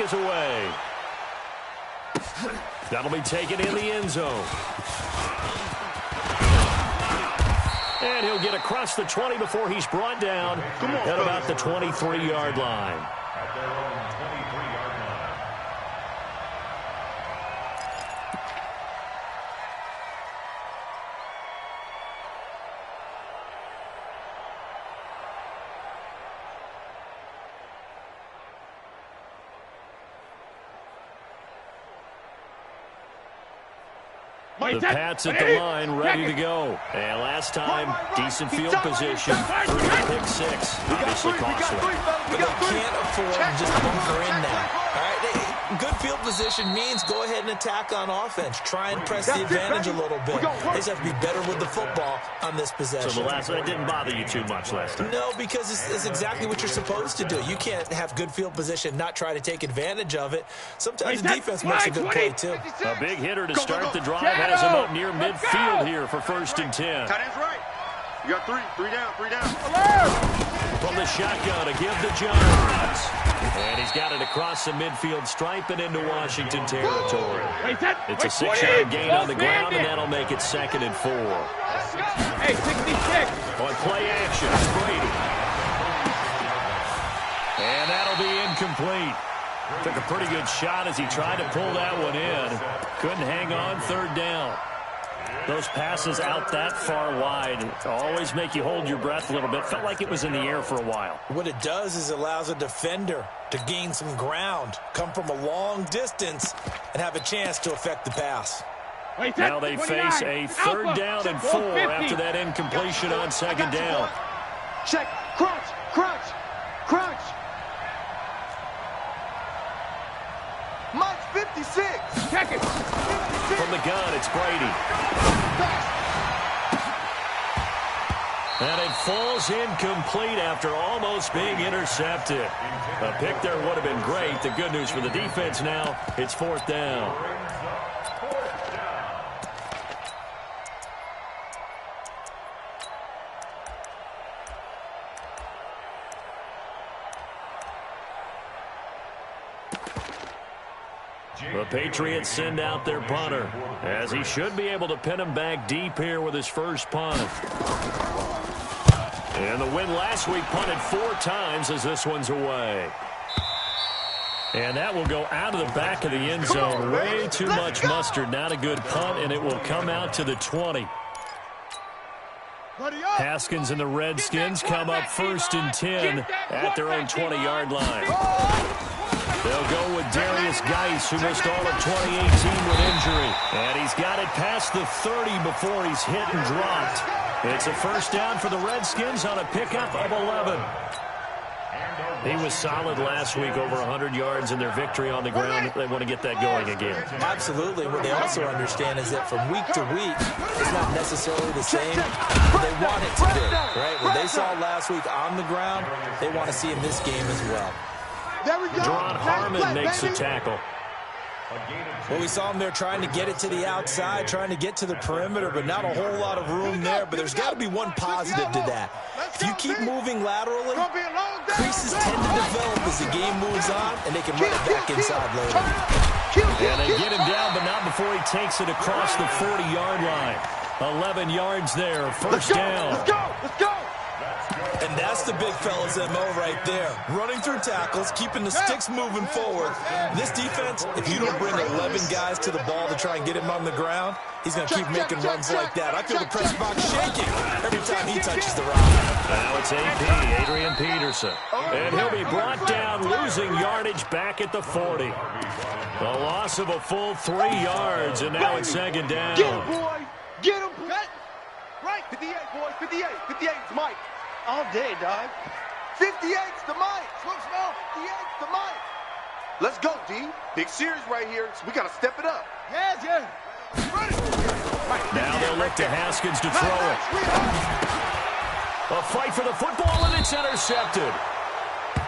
is away. That'll be taken in the end zone. And he'll get across the 20 before he's brought down at about the 23-yard line. The Pats at the line, ready to go. And last time, decent field position, through the pick six. Obviously costly. But they can't afford to just bunker in now. All right, good field position means go ahead and attack on offense. Try and press the advantage a little bit. They just have to be better with the football on this possession. So the last one didn't bother you too much last time? No, because it's exactly what you're supposed to do. You can't have good field position, not try to take advantage of it. Sometimes the defense makes a good play, too. A big hitter to start the drive has him up near midfield here for 1st and 10. Tight end's right. You got three down. From the shotgun to give to Jones. And he's got it across the midfield stripe and into Washington territory. It's a 6-yard gain on the ground, and that'll make it 2nd and 4. Hey, 66. On play action, it's Brady. And that'll be incomplete. Took a pretty good shot as he tried to pull that one in. Couldn't hang on, 3rd down. Those passes out that far wide always make you hold your breath a little bit. Felt like it was in the air for a while. What it does is it allows a defender to gain some ground, come from a long distance, and have a chance to affect the pass. Now they face a 3rd down and 4 after that incompletion on 2nd down. Check. Crunch. Mike's 56. Check it. From the gun, it's Brady. And it falls incomplete after almost being intercepted. A pick there would have been great. The good news for the defense now, it's 4th down. The Patriots send out their punter, as he should be able to pin him back deep here with his first punt. And the win last week punted 4 times as this one's away. And that will go out of the back of the end zone. Way too much mustard. Not a good punt, and it will come out to the 20. Haskins and the Redskins come up 1st and 10 at their own 20-yard line. They'll go with Darius Geis, who missed all of 2018 with injury. And he's got it past the 30 before he's hit and dropped. It's a 1st down for the Redskins on a pickup of 11. He was solid last week, over 100 yards in their victory on the ground. They want to get that going again. Absolutely. What they also understand is that from week to week, it's not necessarily the same, but they want it to be. Right? What they saw last week on the ground, they want to see in this game as well. John Harmon makes the tackle. Well, we saw him there trying to get it to the outside, trying to get to the perimeter, but not a whole lot of room there. But there's got to be one positive to that. If you keep moving laterally, creases tend to develop as the game moves on, and they can run it back inside later. And they get him down, but not before he takes it across the 40-yard line. 11 yards there, 1st down. Let's go. And that's the big fella's MO right there. Running through tackles, keeping the sticks moving forward. This defense, if you don't bring 11 guys to the ball to try and get him on the ground, he's going to keep making runs like that. I feel the press box shaking every time he touches the rock. Now it's AP, Adrian Peterson. And he'll be brought down, losing yardage back at the 40. The loss of a full 3 yards, and now it's 2nd down. Get him, boy. Get him. Right. 58, boys. 58. 58's Mike. All day, dog. 58's the Mike. Smoke smell. 58's the Mike. Let's go, D. Big series right here. So we got to step it up. Yeah. Now they'll look to Haskins to throw it. A fight for the football, and it's intercepted.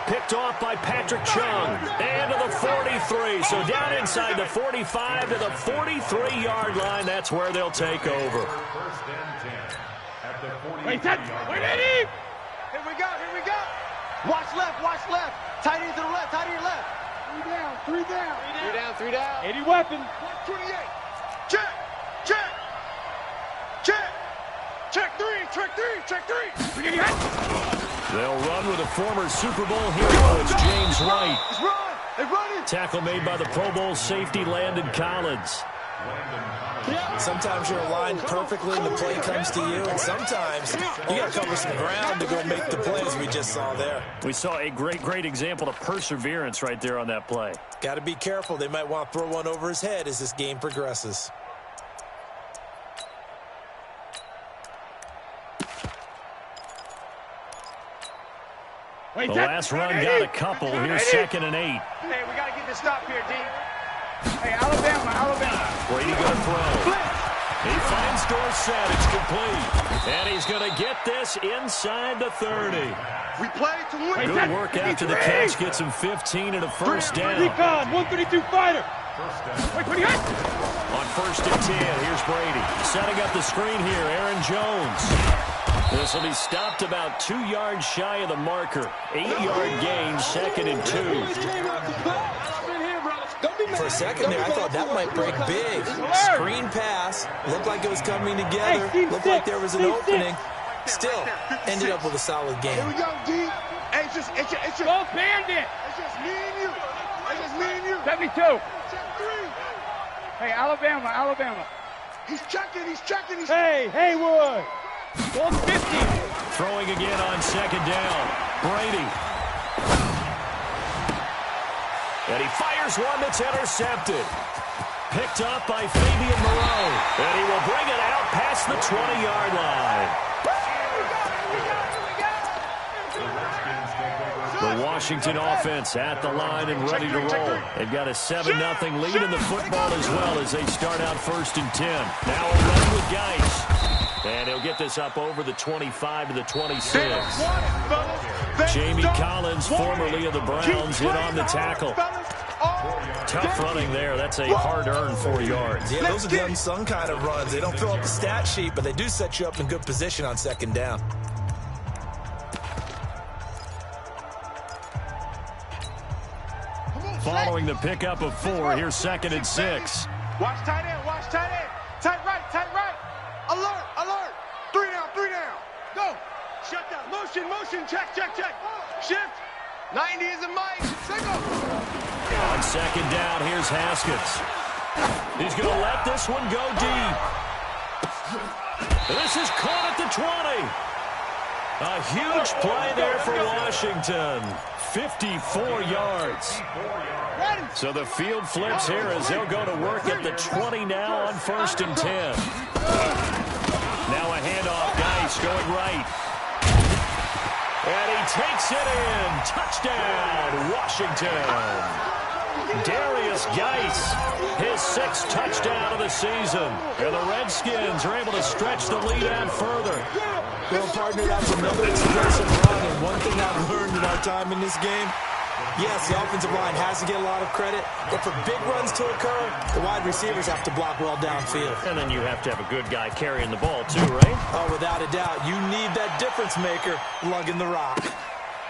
Picked off by Patrick Chung. And to the 43. So down inside the 45 to the 43-yard line. That's where they'll take over. Wait, Eddie! Here we go. Watch left. Tight end to the left. Three down. 80 weapons. 28. Check. Check three. They'll run with a former Super Bowl hero. It's James White. Let's run. They running. Tackle made by the Pro Bowl safety Landon Collins. Sometimes you're aligned perfectly and the play comes to you, and sometimes you got to cover some ground to go make the plays we just saw there. We saw a great example of perseverance right there on that play. Got to be careful. They might want to throw one over his head as this game progresses. The last run got a couple. Here's 2nd and 8. Hey, we got to get this stop here, D. Hey, Alabama. Brady going to throw. He finds Dorsett. It's complete. And he's going to get this inside the 30. We play to win. Good work after the catch. Gets him 15 and a first down. Recon, 132 fighter. Wait, On 1st and 10, here's Brady. Setting up the screen here, Aaron Jones. This will be stopped about 2 yards shy of the marker. 8-yard gain, 2nd and 2. For a second there, I thought that might break big. Screen pass. Looked like it was coming together. Looked like there was an opening. Still, ended up with a solid game. Here we go, D. Hey, it's just Go Bandit. It's just me and you. 72. Check three. Hey, Alabama. He's checking. Hey, Haywood. Go 50. Throwing again on 2nd down. Brady. And he fires one that's intercepted. Picked up by Fabian Moreau. And he will bring it out past the 20-yard line. The Washington offense at the line and ready to roll. They've got a 7-0 lead in the football as well as they start out 1st and 10. Now a run with Geis. And he'll get this up over the 25 to the 26. Jamie Collins, formerly of the Browns, hit on the tackle. Tough running there. That's a hard-earned 4 yards. Yeah, those are the unsung kind of runs. They don't fill up the stat sheet, but they do set you up in good position on 2nd down. Following the pickup of 4, here's 2nd and 6. Watch tight end. Tight right. Alert. Three down. Go. Shut down. Motion. Check. Shift. 90 is a mic. Single. On 2nd down, here's Haskins. He's going to let this one go deep. This is caught at the 20. A huge play there for Washington. 54 yards. So the field flips here as they'll go to work at the 20 now on 1st and 10. Now a handoff. Geis going right. And he takes it in. Touchdown, Washington. Darius Geis, his 6th touchdown of the season. And the Redskins are able to stretch the lead out further. Well, partner, that's another explosive run. And one thing I've learned in our time in this game, yes, the offensive line has to get a lot of credit, but for big runs to occur, the wide receivers have to block well downfield. And then you have to have a good guy carrying the ball too, right? Oh, without a doubt. You need that difference maker lugging the rock.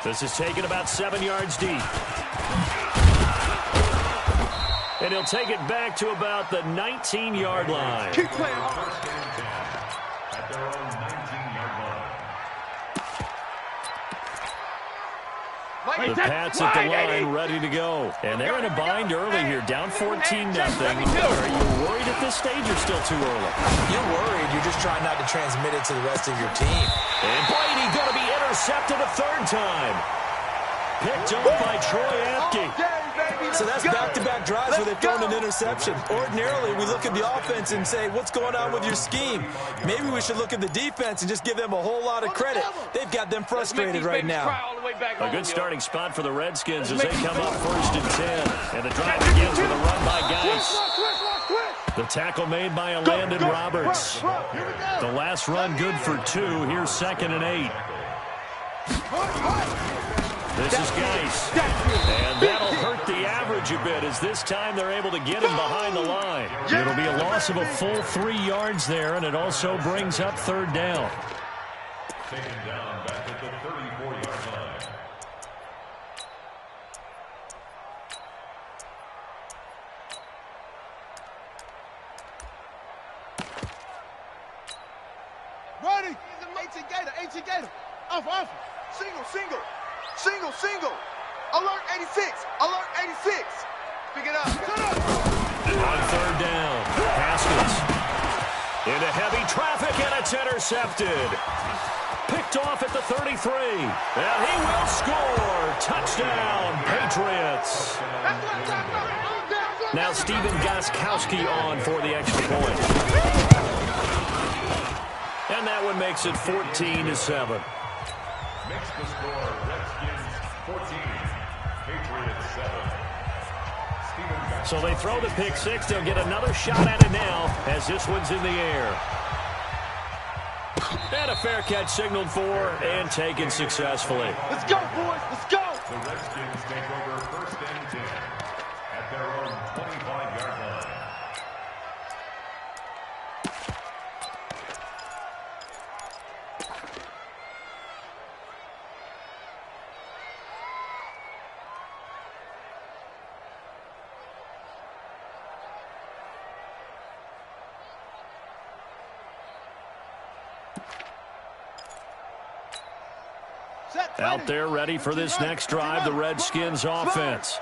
This is taken about 7 yards deep. And he'll take it back to about the 19-yard line. Keep playing. The Pats at the line, ready to go. And they're in a bind early here, down 14-0. Are you worried at this stage or still too early? You're worried. You're just trying not to transmit it to the rest of your team. And Brady going to be intercepted a 3rd time. Picked up by Troy Apke. So that's back-to-back drives where they've thrown an interception. Ordinarily, we look at the offense and say, what's going on with your scheme? Maybe we should look at the defense and just give them a whole lot of credit. They've got them frustrated right now. A good starting spot for the Redskins as they come up 1st and 10. And the drive begins with a run by Geis. The tackle made by Landon Roberts. The last run good for 2. Here's 2nd and 8. This is Geis. And that'll hurt the average a bit as this time they're able to get him behind the line. It'll be a loss of a full 3 yards there, and it also brings up 3rd down. Taken down back at the 34-yard line. Single, single. Single, single. Alert 86. Alert 86. Pick it up. On third down, Haskins into heavy traffic, and it's intercepted. Picked off at the 33, and he will score. Touchdown, Patriots. Now Steven Gostkowski on for the extra point. And that one makes it 14-7. Makes the score Redskins 14, Patriots 7. So they throw the pick six. They'll get another shot at it now as this one's in the air. And a fair catch signaled for and taken successfully. Let's go, boys. Let's go. The Redskins take over first and 10 at their own 25-yard line. Out there ready for this next drive, the Redskins offense.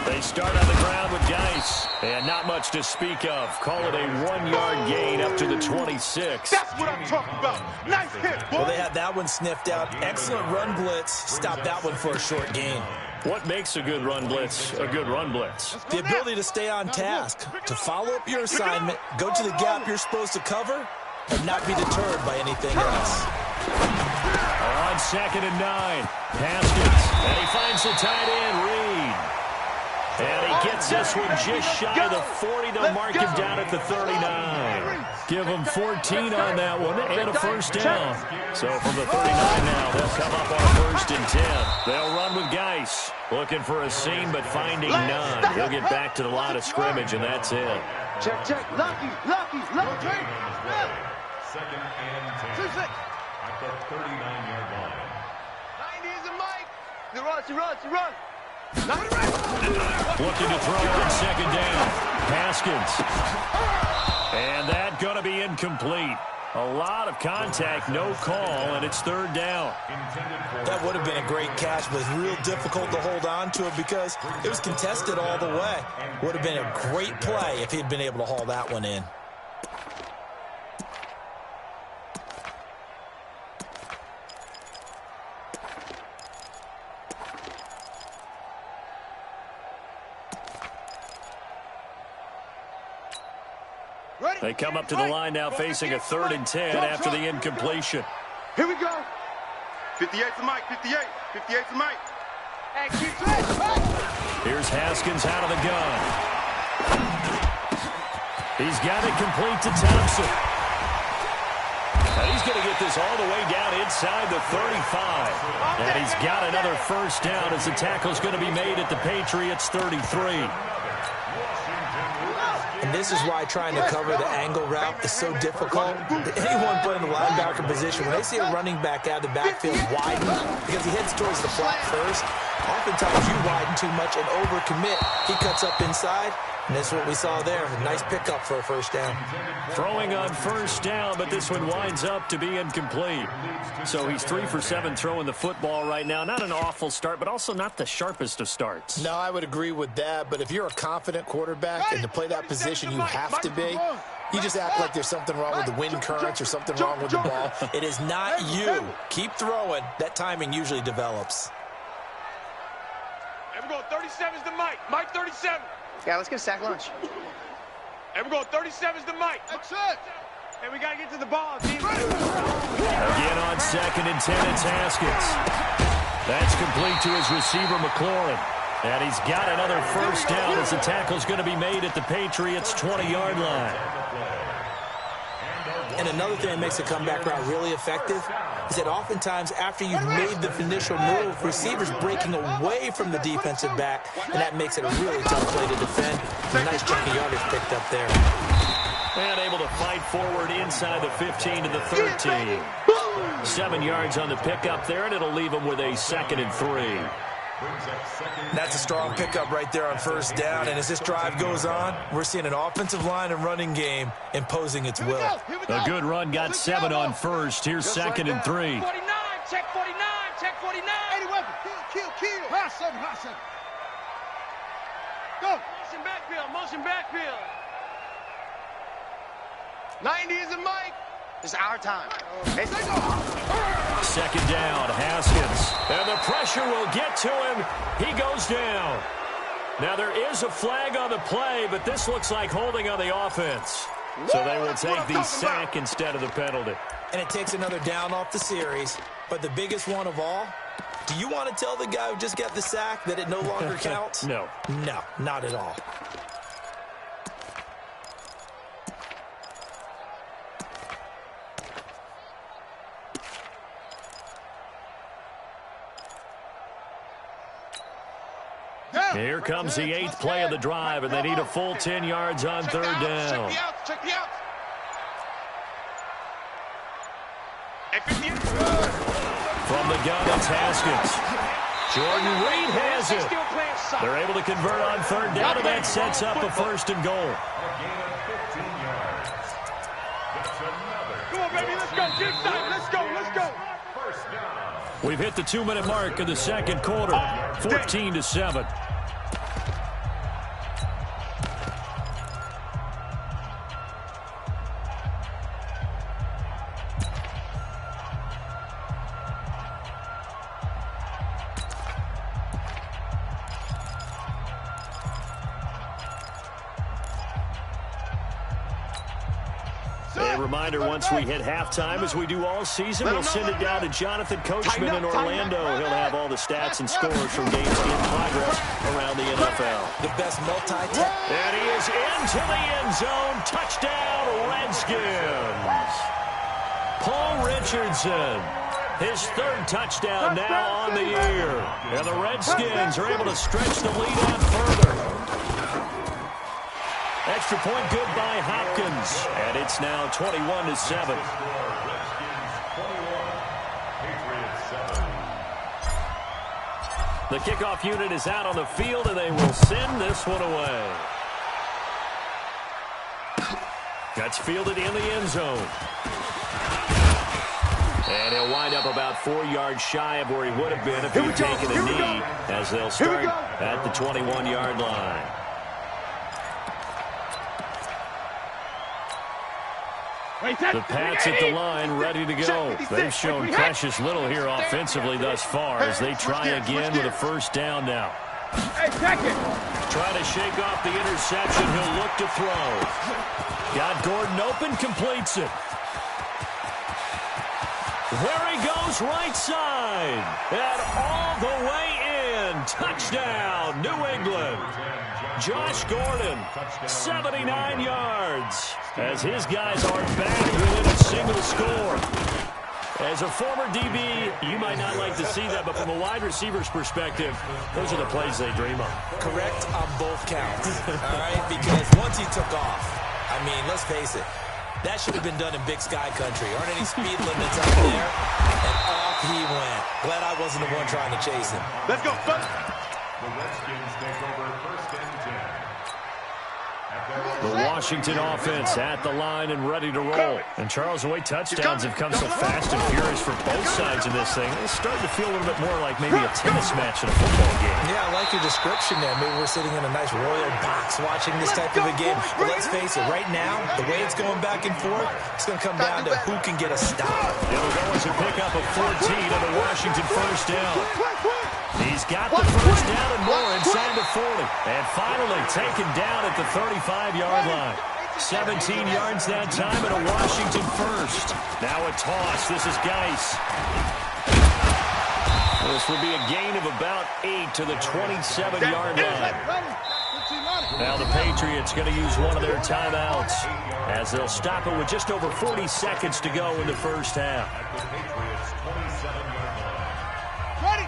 They start on the ground with Geis, and not much to speak of. Call it a 1-yard gain up to the 26. That's what I'm talking about. Nice hit, boy. Well, they had that one sniffed out. Excellent run blitz. Stop that one for a short gain. What makes a good run blitz a good run blitz? The ability to stay on task, to follow up your assignment, go to the gap you're supposed to cover, and not be deterred by anything else. On 2nd and 9, Haskins, and he finds the tight end, Reed. And he gets this one just shy of the 40. They'll mark him down at the 39. Give him 14 on that one and a first down. So from the 39 now, they'll come up on 1st and 10. They'll run with Geis, looking for a seam but finding none. He'll get back to the line of scrimmage, and that's it. Check, check. Lucky, lucky, lucky. 2nd and 10 at the 39-yard line. 90 is a mic. He runs. Looking to throw on 2nd down. Haskins. And that going to be incomplete. A lot of contact, no call, and it's 3rd down. That would have been a great catch, but it's real difficult to hold on to it because it was contested all the way. Would have been a great play if he'd been able to haul that one in. They come up to the line now facing a 3rd and 10 after the incompletion. Here we go. 58's the mic. 58's the mic. Hey, keep it. Here's Haskins out of the gun. He's got it complete to Thompson. And he's going to get this all the way down inside the 35. And he's got another first down as the tackle's going to be made at the Patriots' 33. And this is why trying to cover the angle route is so difficult. Anyone playing the linebacker position, when they see a running back out of the backfield widen, because he heads towards the flat first, oftentimes you widen too much and overcommit. He cuts up inside, and that's what we saw there. A nice pickup for a first down. Throwing on first down, but this one winds up to be incomplete. So he's 3 for 7 throwing the football right now. Not an awful start, but also not the sharpest of starts. No, I would agree with that. But if you're a confident quarterback and to play that position you have to be, you just act like there's something wrong with the wind currents or something wrong with the ball. It is not you. Keep throwing. That timing usually develops. Here we go. 37's the mic. Mike 37. Yeah, let's get a sack lunch. Here we go. 37's the mic. That's it. Hey, we got to get to the ball, team. Again on 2nd and 10, it's Haskins. That's complete to his receiver, McLaurin. And he's got another first down as the tackle's going to be made at the Patriots' 20-yard line. And another thing that makes a comeback route really effective is that oftentimes after you've made the initial move, receivers breaking away from the defensive back, and that makes it a really tough play to defend. A nice chunk of yardage picked up there. And able to fight forward inside the 15 to the 13. 7 yards on the pickup there, and it'll leave him with a 2nd and 3. That's a strong pickup right there on first down. And as this drive goes on, we're seeing an offensive line and running game imposing its will. A good run got 7 on first. Here's second and 3. 49, check 49, check 49. 80 weapon. Kill. High seven. Go. Motion backfield. 90 is a mic. It's our time. Second down, Haskins. And the pressure will get to him. He goes down. Now, there is a flag on the play, but this looks like holding on the offense. So they will take the sack instead of the penalty. And it takes another down off the series. But the biggest one of all, do you want to tell the guy who just got the sack that it no longer counts? No. No, not at all. Here comes the 8th play of the drive, and they need a full 10 yards on third down. Check the outs. From the gun, it's Haskins. Jordan Reed has it. They're able to convert on third down, and that sets up a first and goal. Come on, baby, let's go. Get excited. Let's go. We've hit the 2-minute mark of the second quarter, 14-7. A reminder, once we hit halftime, as we do all season, we'll send it down to Jonathan Coachman in Orlando. He'll have all the stats and scores from games in progress around the NFL. The best multi-tech. And he is into the end zone. Touchdown, Redskins. Paul Richardson, his 3rd touchdown now on the year. And the Redskins are able to stretch the lead out further. Extra point good by Hopkins. And it's now 21-7. The kickoff unit is out on the field, and they will send this one away. That's fielded in the end zone. And he'll wind up about 4 yards shy of where he would have been if he'd taken a knee, as they'll start at the 21-yard line. The Pats at the line, ready to go. They've shown precious little here offensively thus far as they try again with a first down now. Trying to shake off the interception. He'll look to throw. Got Gordon open, completes it. There he goes, right side. And all the way in. Touchdown, New England. Josh Gordon, 79 yards. As his guys are back within a single score. As a former DB, you might not like to see that, but from a wide receiver's perspective, those are the plays they dream of. Correct on both counts, all right? Because once he took off, I mean, let's face it, that should have been done in Big Sky country. Aren't any speed limits out there? And off he went. Glad I wasn't the one trying to chase him. Let's go, son. The Redskins take over 1st and 10. The Washington offense at the line and ready to roll. And Charles, the way touchdowns have come so fast and furious for both sides of this thing, it's starting to feel a little bit more like maybe a tennis match in a football game. Yeah, I like your description there. Maybe we're sitting in a nice royal box watching this type of a game. But let's face it, right now, the way it's going back and forth, it's going to come down to who can get a stop. It'll go as a pickup of 14 on the Washington first down. He's got the first down and more inside the 40. And finally taken down at the 35-yard line. 17 yards that time and a Washington first. Now a toss. This is Geis. This will be a gain of about 8 to the 27-yard line. Now the Patriots going to use one of their timeouts as they'll stop it with just over 40 seconds to go in the first half. Ready.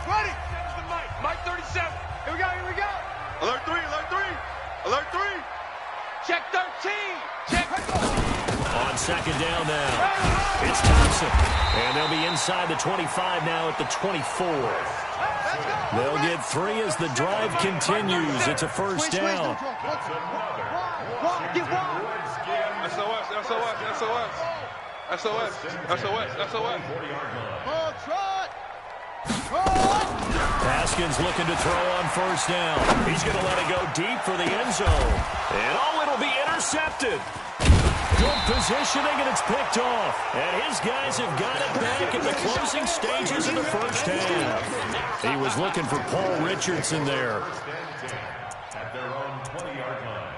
Mike 37. Here we go. Alert 3. Check 13. Check. On second down now, it's Thompson. And they'll be inside the 25 now at the 24. They'll get 3 as the drive continues. It's a first down. Haskins looking to throw on first down. He's going to let it go deep for the end zone. And it'll be intercepted. Good positioning, and it's picked off. And his guys have got it back in the closing stages of the first half. He was looking for Paul Richardson there. At their own 20-yard line.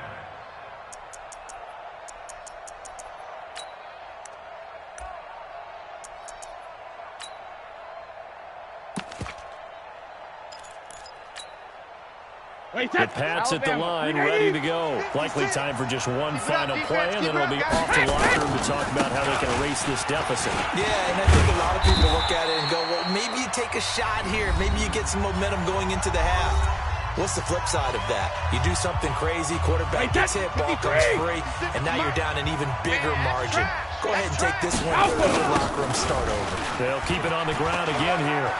The Pats at the line, ready to go. Likely time for just one final play, and then it'll be off to locker room to talk about how they can erase this deficit. Yeah, and I think a lot of people look at it and go, well, maybe you take a shot here. Maybe you get some momentum going into the half. What's the flip side of that? You do something crazy, quarterback gets hit, ball comes free, and now you're down an even bigger margin. Go ahead and take this one to the locker room, start over. They'll keep it on the ground again here.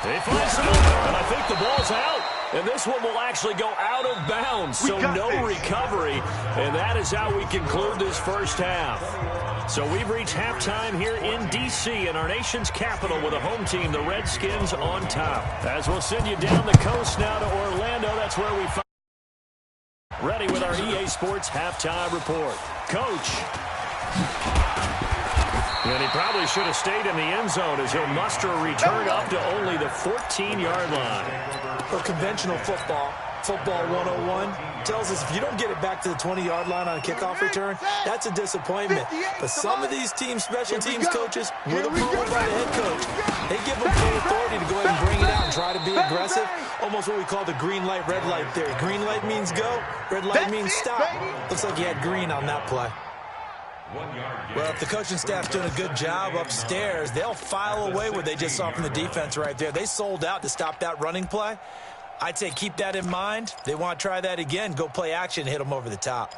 They find some, and I think the ball's out. And this one will actually go out of bounds, so no recovery. And that is how we conclude this first half. So we've reached halftime here in D.C. in our nation's capital with a home team, the Redskins, on top. As we'll send you down the coast now to Orlando, that's where we find. Ready with our EA Sports halftime report. Coach. And he probably should have stayed in the end zone as he'll muster a return up to only the 14-yard line. Well, conventional football 101, tells us if you don't get it back to the 20-yard line on a kickoff return, that's a disappointment. But some of these teams, special teams coaches, with approval by the head coach, they give them full authority to go ahead and bring it out and try to be aggressive. Almost what we call the green light, red light theory. Green light means go, red light means stop. Looks like you had green on that play. Well, if the coaching staff's doing a good job upstairs, they'll file away what they just saw from the defense right there. They sold out to stop that running play. I'd say keep that in mind. They want to try that again, go play action, hit them over the top.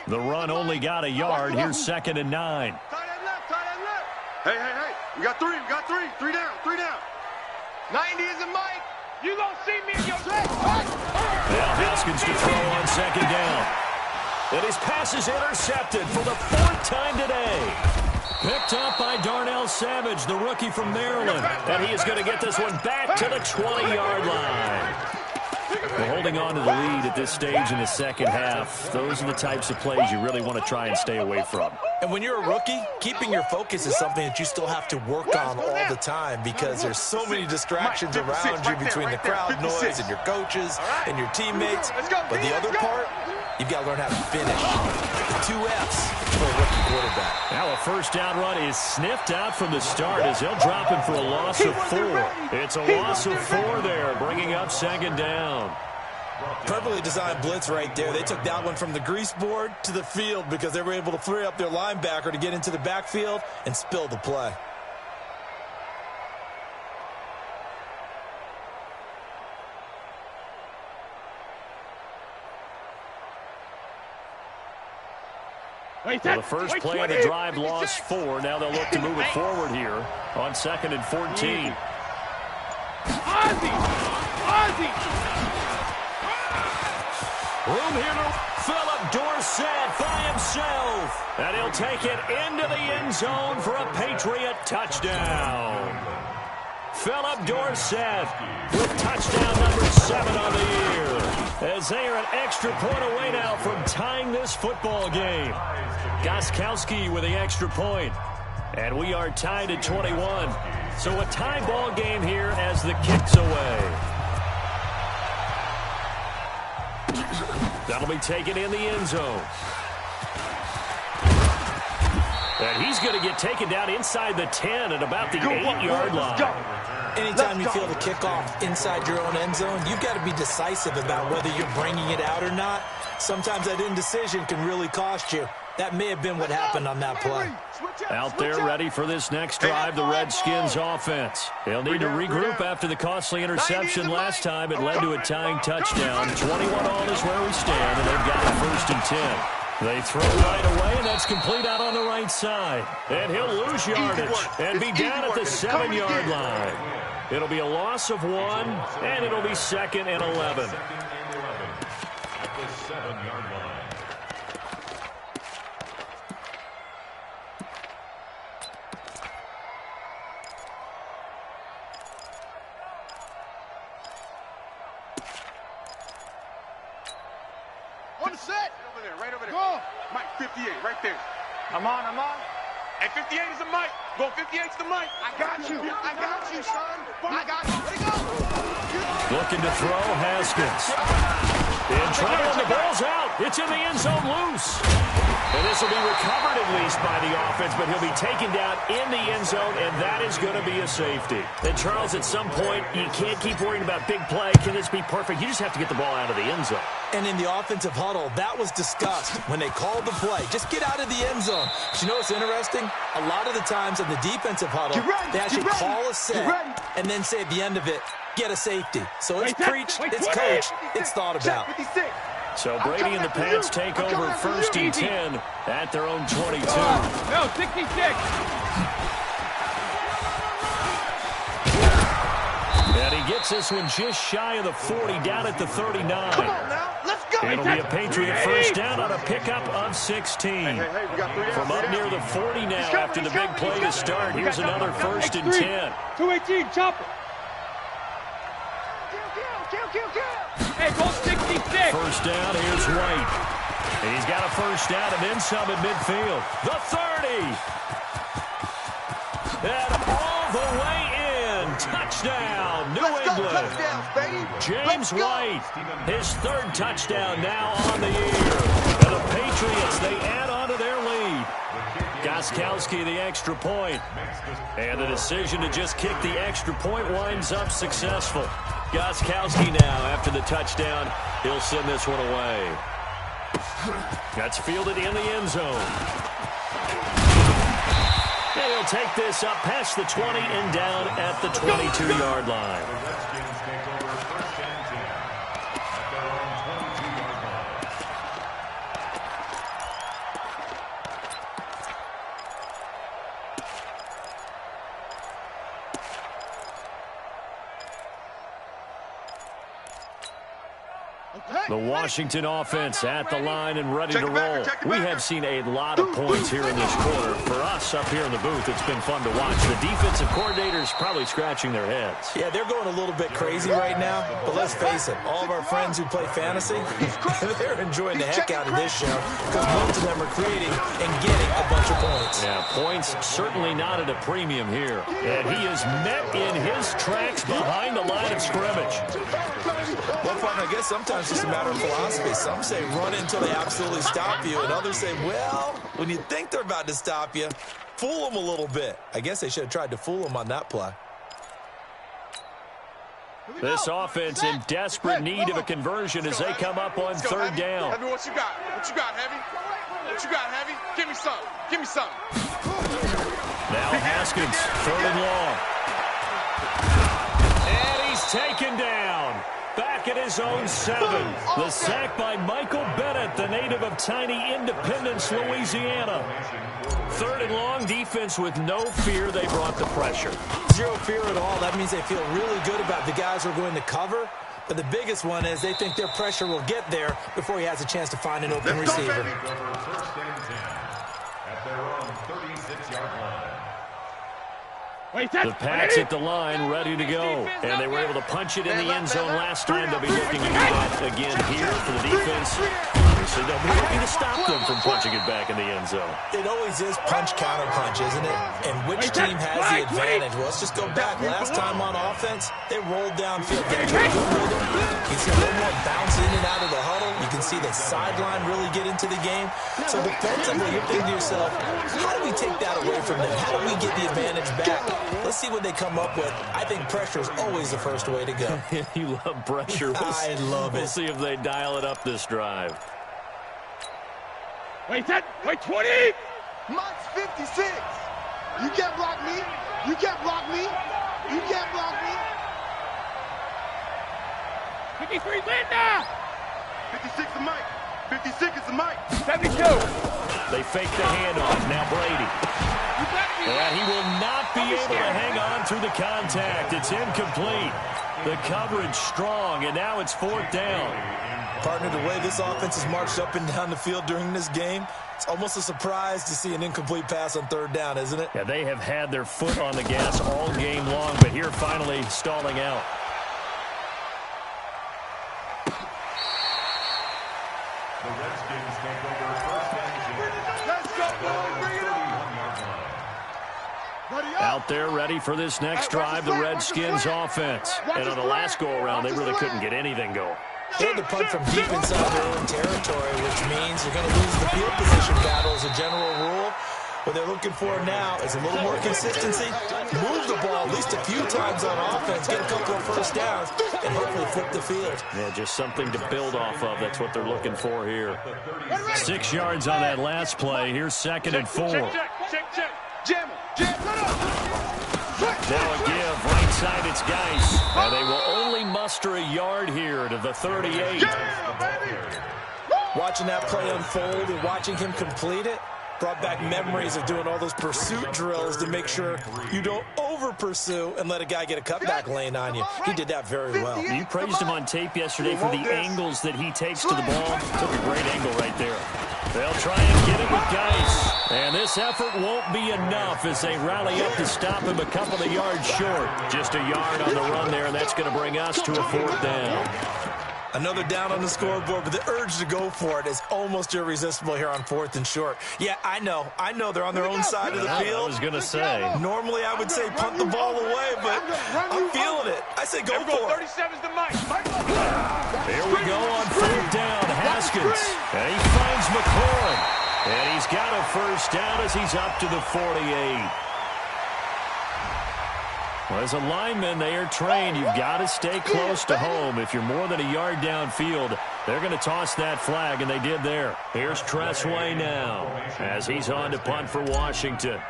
The run only got a yard. Here's 2nd and 9. Tight end left. Hey. We got three. Three down. 90 is a mic. You gonna see me in your face. Now Haskins to throw on 2nd down. And his pass is intercepted for the 4th time today. Picked up by Darnell Savage, the rookie from Maryland. And he is going to get this one back to the 20-yard line. We're holding on to the lead at this stage in the second half. Those are the types of plays you really want to try and stay away from. And when you're a rookie, keeping your focus is something that you still have to work on all the time because there's so many distractions around you between the crowd noise and your coaches and your teammates. But the other part, you've got to learn how to finish. The 2 Fs for a rookie quarterback. Now a first down run is sniffed out from the start as they'll drop him for a loss of 4. It's a loss of 4 there, bringing up 2nd down. Perfectly designed blitz right there. They took that one from the grease board to the field because they were able to free up their linebacker to get into the backfield and spill the play. Well, the first play of the drive lost 4. Now they'll look to move it forward here on 2nd and 14. Ozzy! Room here to Philip Dorsett by himself. And he'll take it into the end zone for a Patriot touchdown. Philip Dorsett with touchdown number 7 on the year. As they are an extra point away now from tying this football game. Gostkowski with the extra point. And we are tied at 21. So a tie ball game here as the kick's away. That'll be taken in the end zone. And he's going to get taken down inside the 10 at about the 8-yard line. Anytime you feel the kickoff inside your own end zone, you've got to be decisive about whether you're bringing it out or not. Sometimes that indecision can really cost you. That may have been what happened on that play. Out there ready for this next drive, the Redskins offense. They'll need to regroup after the costly interception last time. It led to a tying touchdown. 21 all is where we stand, and they've got a 1st and 10. They throw right away, and that's complete out on the right side. And he'll lose yardage and be down at the 7-yard line. It'll be a loss of 1, and it'll be 2nd and 11. At the 7-yard line. On the set. Right over there. Go. Mike, 58, right there. I'm on. Hey, 58 is the Mike. Go 58 is the Mike. I got you, son. I got you. Let it go. Looking to throw, Haskins. In trouble, and the ball's out. It's in the end zone loose. And this will be recovered at least by the offense, but he'll be taken down in the end zone, and that is going to be a safety. And, Charles, at some point, you can't keep worrying about big play. Can this be perfect? You just have to get the ball out of the end zone. And in the offensive huddle, that was discussed when they called the play. Just get out of the end zone. But you know what's interesting? A lot of the times in the defensive huddle, they actually call a set and then say at the end of it, get a safety. So it's preached, it's coached, it's thought about. So Brady and the Pats take over 1st and 10 at their own 22. No, 66. And he gets this one just shy of the 40, down at the 39. Come on now. Let's go. It'll be a Patriot first down on a pickup of 16. From up near the 40 now after the big play to start. Here's another 1st and 10. 218, chopper. Kill. Hey, go 66. First down, here's White. And he's got a first down and then some at midfield. The 30. And all the way in. Touchdown, New England. James White, his 3rd touchdown now on the year. And the Patriots, they add on to their lead. Gostkowski, the extra point. And the decision to just kick the extra point winds up successful. Gostkowski now, after the touchdown, he'll send this one away. That's fielded in the end zone. And he'll take this up past the 20 and down at the 22-yard line. The Washington offense at the line and ready to roll. We have seen a lot of points here in this quarter. For us up here in the booth, it's been fun to watch. The defensive coordinators probably scratching their heads. Yeah, they're going a little bit crazy right now, but let's face it, all of our friends who play fantasy, they're enjoying the heck out of this show because most of them are creating and getting a bunch of points. Yeah, points certainly not at a premium here. And he is met in his tracks behind the line of scrimmage. Well, fun, I guess sometimes it's just a matter of philosophy. Some say run until they absolutely stop you, and others say, well, when you think they're about to stop you, fool them a little bit. I guess they should have tried to fool them on that play. This offense in desperate need of a conversion as they come up on 3rd down. Heavy, what you got? What you got, Heavy? What you got, Heavy? Give me something. Give me something. Now Haskins, 3rd and long. And he's taken down. Back at his own 7. The sack by Michael Bennett, the native of tiny Independence, Louisiana. 3rd and long, defense with no fear. They brought the pressure. Zero fear at all. That means they feel really good about the guys who are going to cover. But the biggest one is they think their pressure will get there before he has a chance to find an open receiver. First and 10 at their own 36-yard line. The Pats at the line, ready to go. And they were able to punch it in the end zone last time. They'll be looking to do that again here for the defense. So they'll be looking to stop them from punching it back in the end zone. It always is punch-counter-punch, isn't it? And which team has the advantage? Well, let's just go back. Last time on offense, they rolled downfield. Get into a good rhythm. You can see a little more bounce in and out of the huddle. You can see the sideline really get into the game. So defensively, you're thinking to yourself, how do we take that away from them? How do we get the advantage back? Let's see what they come up with. I think pressure is always the first way to go. You love pressure. I love it. We'll see if they dial it up this drive. Wait, 20! Mike's 56. You can't block me. You can't block me. You can't block me. 53, Linda! 56 to Mike. 56 is the mic. 72. They fake the handoff. Now Brady. And he will not be able to hang on through the contact. It's incomplete. The coverage strong, and now it's 4th down. Partner, the way this offense has marched up and down the field during this game, it's almost a surprise to see an incomplete pass on 3rd down, isn't it? Yeah, they have had their foot on the gas all game long, but here finally stalling out. The Redskins take over 1st and 10. Let's go, boy. Bring it on. Out there ready for this next drive, the Redskins offense. And on the last go-around, they really couldn't get anything going. They had to punt from deep inside their own territory, which means you're going to lose the field position battle as a general rule. What they're looking for now is a little more consistency, move the ball at least a few times on offense, get a couple of 1st downs, and hopefully flip the field. Yeah, just something to build off of. That's what they're looking for here. 6 yards on that last play. Here's 2nd and 4. Check. Jam him. Now a give, right side, it's Geis. And they will only muster a yard here to the 38. Watching that play unfold and watching him complete it brought back memories of doing all those pursuit drills to make sure you don't over-pursue and let a guy get a cutback lane on you. He did that very well. You praised him on tape yesterday for the angles that he takes to the ball. Took a great angle right there. They'll try and get it with Geis. And this effort won't be enough as they rally up to stop him a couple of yards short. Just a yard on the run there, and that's going to bring us to a 4th down. Another down on the scoreboard, but the urge to go for it is almost irresistible here on 4th and short. Yeah, I know they're on their own side of the field. I was going to say. Normally I would say punt the ball away, but I'm feeling it. I say go for it. 37's the mic. Here we go on 4th down. Haskins. And he finds McLaurin. And he's got a 1st down as he's up to the 48. Well, as a lineman, they are trained. You've got to stay close to home. If you're more than a yard downfield, they're going to toss that flag, and they did there. Here's Tressway now as he's on to punt for Washington.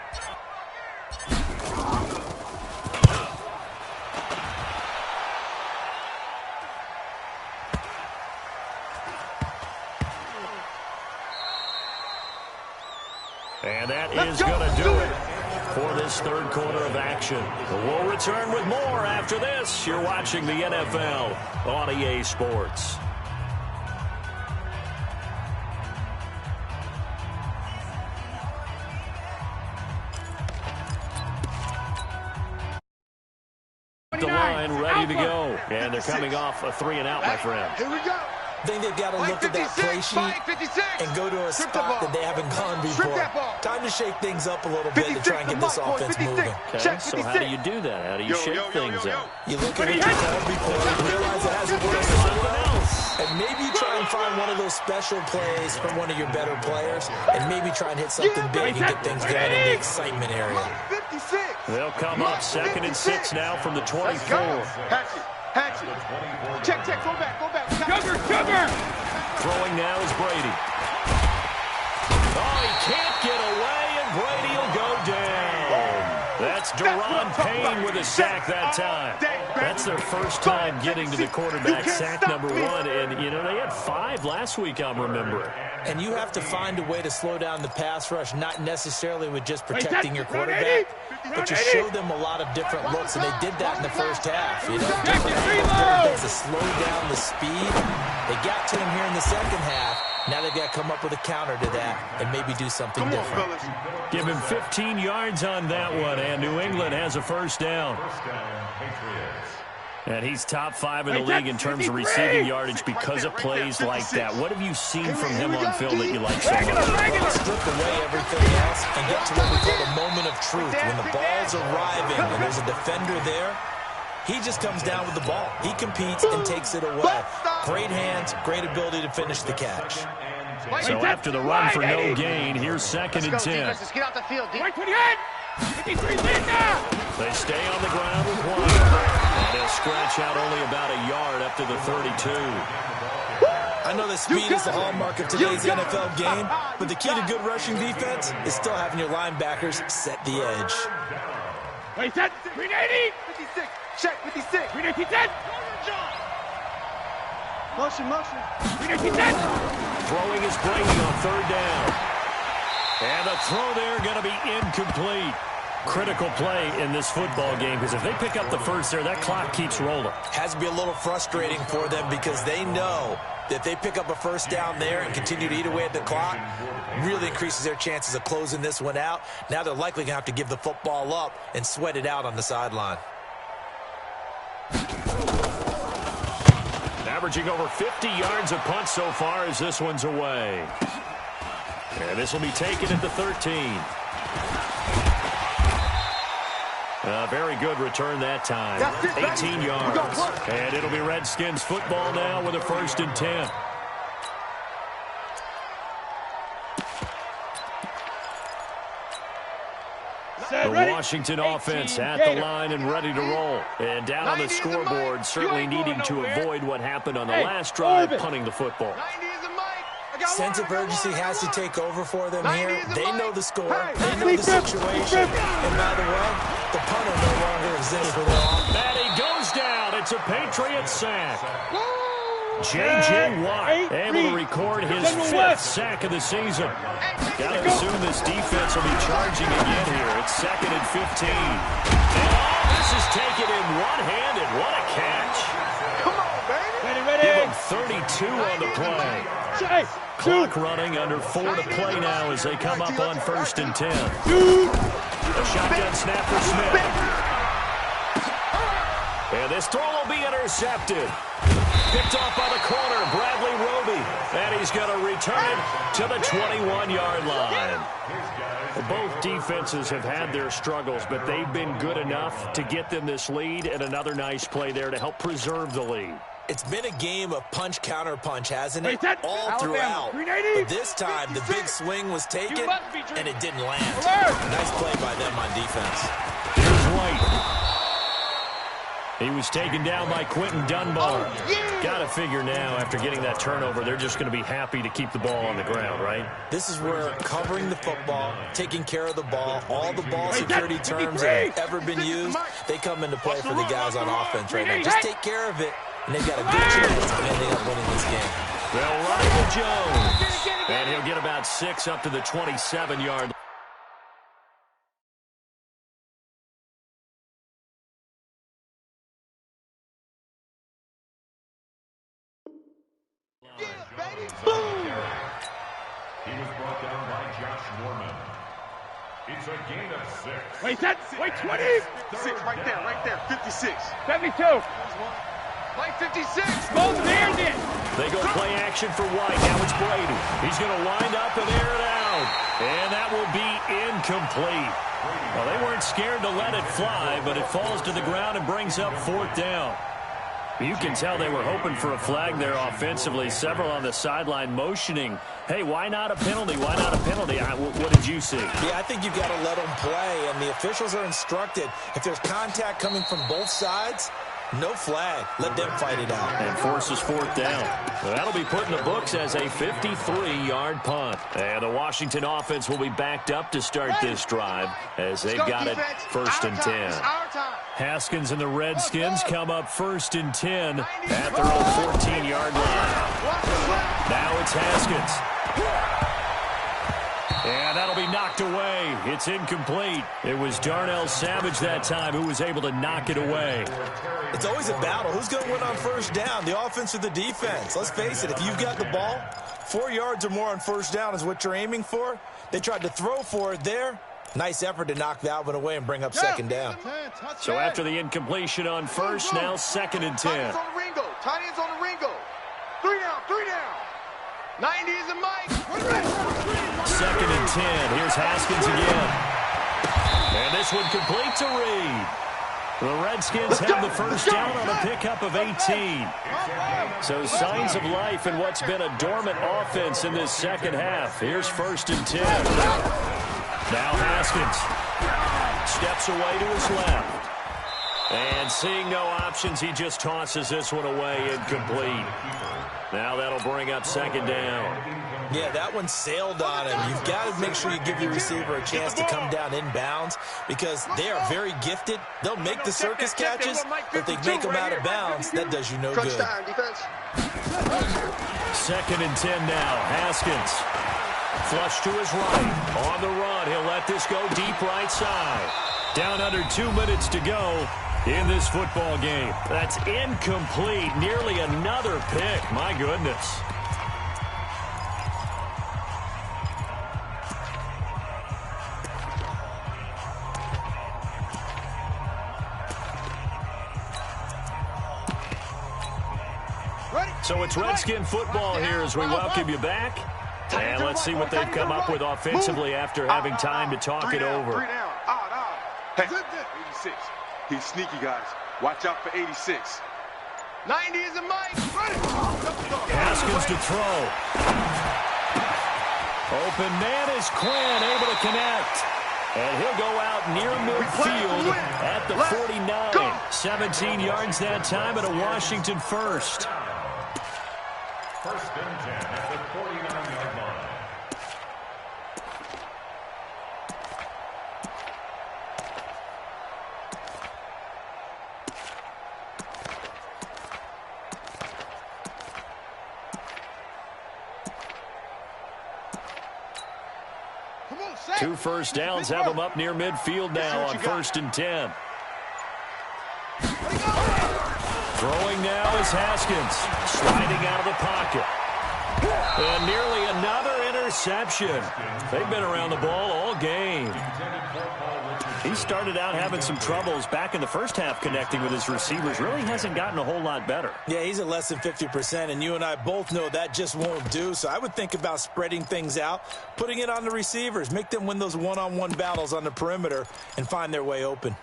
And that is going to do it for this 3rd quarter of action. We'll return with more after this. You're watching the NFL on EA Sports. The line ready to go. And they're coming off a 3-and-out, my friend. Here we go. I think they've got to look at that play sheet and go to a spot that they haven't gone before. Time to shake things up a little bit to try and get this offense moving. Okay, so how do you do that? How do you shake things up? You look at what you called before, you realize it hasn't worked something else. And maybe you try and find one of those special plays from one of your better players, and maybe try and hit something big and get things going in the excitement area. They'll come up 2nd and 6 now from the 24. Hatchet. Check. Go back. Sugar. Throwing now is Brady. Oh, he can't get away, and Brady will go down. That's Deron Payne with a sack that time. That's their first time getting to the quarterback, sack number 1. And, they had 5 last week, I'm remembering. And you have to find a way to slow down the pass rush, not necessarily with just protecting your quarterback, but you show them a lot of different looks, and they did that in the first half. Different things to slow down the speed. They got to him here in the second half. Now they've got to come up with a counter to that and maybe do something different. Give him 15 yards on that one, and New England has a 1st down. And he's top 5 in the league in terms of receiving yardage because of plays like that. What have you seen from him on film that you like so much? Strip away everything else and get to what we call the moment of truth. When the ball's arriving and there's a defender there, he just comes down with the ball. He competes and takes it away. Great hands, great ability to finish the catch. So after the run for no gain, here's 2nd and 10. Let's get out the field, D. They stay on the ground with 1. And they'll scratch out only about a yard up to the 32. I know that speed is the hallmark of today's NFL game, but the key to good rushing defense is still having your linebackers set the edge. Wait, set. 380. 56. Check 56. 380. Throwing is Brady on third down. And the throw there going to be incomplete. Critical play in this football game because if they pick up the first there, that clock keeps rolling. Has to be a little frustrating for them because they know that if they pick up a first down there and continue to eat away at the clock, really increases their chances of closing this one out. Now they're likely going to have to give the football up and sweat it out on the sideline. Averaging over 50 yards a punt so far as this one's away. And this will be taken at the 13. Very good return that time. 18 yards. And it'll be Redskins football now with a 1st and 10. The Washington offense at the line and ready to roll. And down on the scoreboard, certainly needing to avoid what happened on the last drive, punting the football. Sense of urgency has to take over for them here. They know the score. They know the situation. And by the way, the punter no longer exists for their offense. And he goes down. It's a Patriot sack. J.J. Watt able to record his 5th sack of the season. Got to assume this defense will be charging again here. It's 2nd and 15. And this is taken in one-handed. What a catch. Come on, baby. Give him 32 on the play. Clock running, under 4 to play now as they come up on 1st and 10. A shotgun snap for Smith. And this throw will be intercepted. Picked off by the corner, Bradley Roby. And he's going to return it to the 21-yard line. Both defenses have had their struggles, but they've been good enough to get them this lead, and another nice play there to help preserve the lead. It's been a game of punch-counter-punch, hasn't it? All throughout. But this time, the big swing was taken, and it didn't land. Nice play by them on defense. Here's White. He was taken down by Quentin Dunbar. Got to figure now, after getting that turnover, they're just going to be happy to keep the ball on the ground, right? This is where covering the football, taking care of the ball, all the ball security terms that have ever been used, they come into play for the guys on offense right now. Just take care of it, and they've got a good chance of ending up winning this game. They'll run it to Jones. And he'll get about 6 up to the 27-yard line. He was brought down by Josh Norman. It's a gain of 6. Wait, 20. 6, right there, 56. 72. Play 56. Both there then. They go play action for White. Now it's Brady. He's going to wind up and air it out. And that will be incomplete. Well, they weren't scared to let it fly, but it falls to the ground and brings up 4th down. You can tell they were hoping for a flag there offensively. Several on the sideline motioning, hey, why not a penalty? Why not a penalty? What did you see? Yeah, I think you've got to let them play, and the officials are instructed. If there's contact coming from both sides, no flag. Let them fight it out. And forces 4th down. Well, that'll be put in the books as a 53-yard punt. And the Washington offense will be backed up to start this drive as they've got it 1st and 10. Haskins and the Redskins come up 1st and 10 at their own 14-yard line. Now it's Haskins. And that'll be knocked away. It's incomplete. It was Darnell Savage that time who was able to knock it away. It's always a battle. Who's going to win on 1st down, the offense or the defense? Let's face it, if you've got the ball, 4 yards or more on 1st down is what you're aiming for. They tried to throw for it there. Nice effort to knock that one away and bring up 2nd down. So after the incompletion on 1st, now 2nd and 10. Tight ends on the Ringo. Tight ends on the Ringo. 3 down, 3 down. 90 is a Mike. 2nd and 10. Here's Haskins again. And this one complete to Reed. The Redskins have the 1st down on a pickup of 18. So signs of life in what's been a dormant offense in this second half. Here's 1st and 10. Now Haskins steps away to his left. And seeing no options, he just tosses this one away incomplete. Now that'll bring up 2nd down. Yeah, that one sailed on him. You've got to make sure you give your receiver a chance to come down inbounds because they are very gifted. They'll make the circus catches, but if they make them out of bounds, that does you no good. 2nd and 10 now. Haskins. Flush to his right. On the run. He'll let this go deep right side. Down under 2 minutes to go in this football game. That's incomplete. Nearly another pick. My goodness. So it's Redskin football here as we welcome you back. And let's see what they've come up with offensively after having time to talk it over. Hey, 86. He's sneaky, guys. Watch out for 86. 90 is a mic. Haskins to throw. Open man is Quinn, able to connect. And he'll go out near midfield at the 49. 17 yards that time at a Washington first. 1st and 10 at the 49-yard line. Two first downs have them up near midfield now on 1st and 10. Throwing now is Haskins, sliding out of the pocket. And nearly another interception. They've been around the ball all game. He started out having some troubles back in the first half connecting with his receivers. Really hasn't gotten a whole lot better. Yeah, he's at less than 50%, and you and I both know that just won't do. So I would think about spreading things out, putting it on the receivers, make them win those one-on-one battles on the perimeter, and find their way open.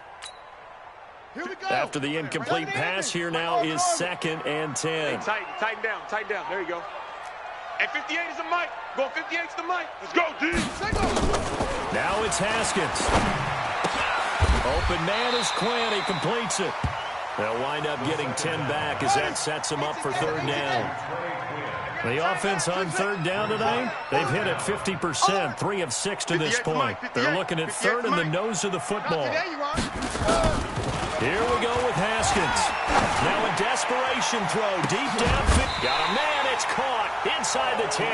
After the incomplete pass, here now is 2nd and 10. Hey, tighten down. There you go. And 58 is the mic. Go 58 is the mic. Let's go, D. Now it's Haskins. Open man is Quinn. He completes it. They'll wind up getting 10 back as that sets them up for 3rd down. The offense on 3rd down tonight, they've hit it 50%, 3 of 6 to this point. They're looking at 3rd in the nose of the football. Here we go with Haskins. Now a desperation throw deep downfield. Got a man. It's caught inside the 10.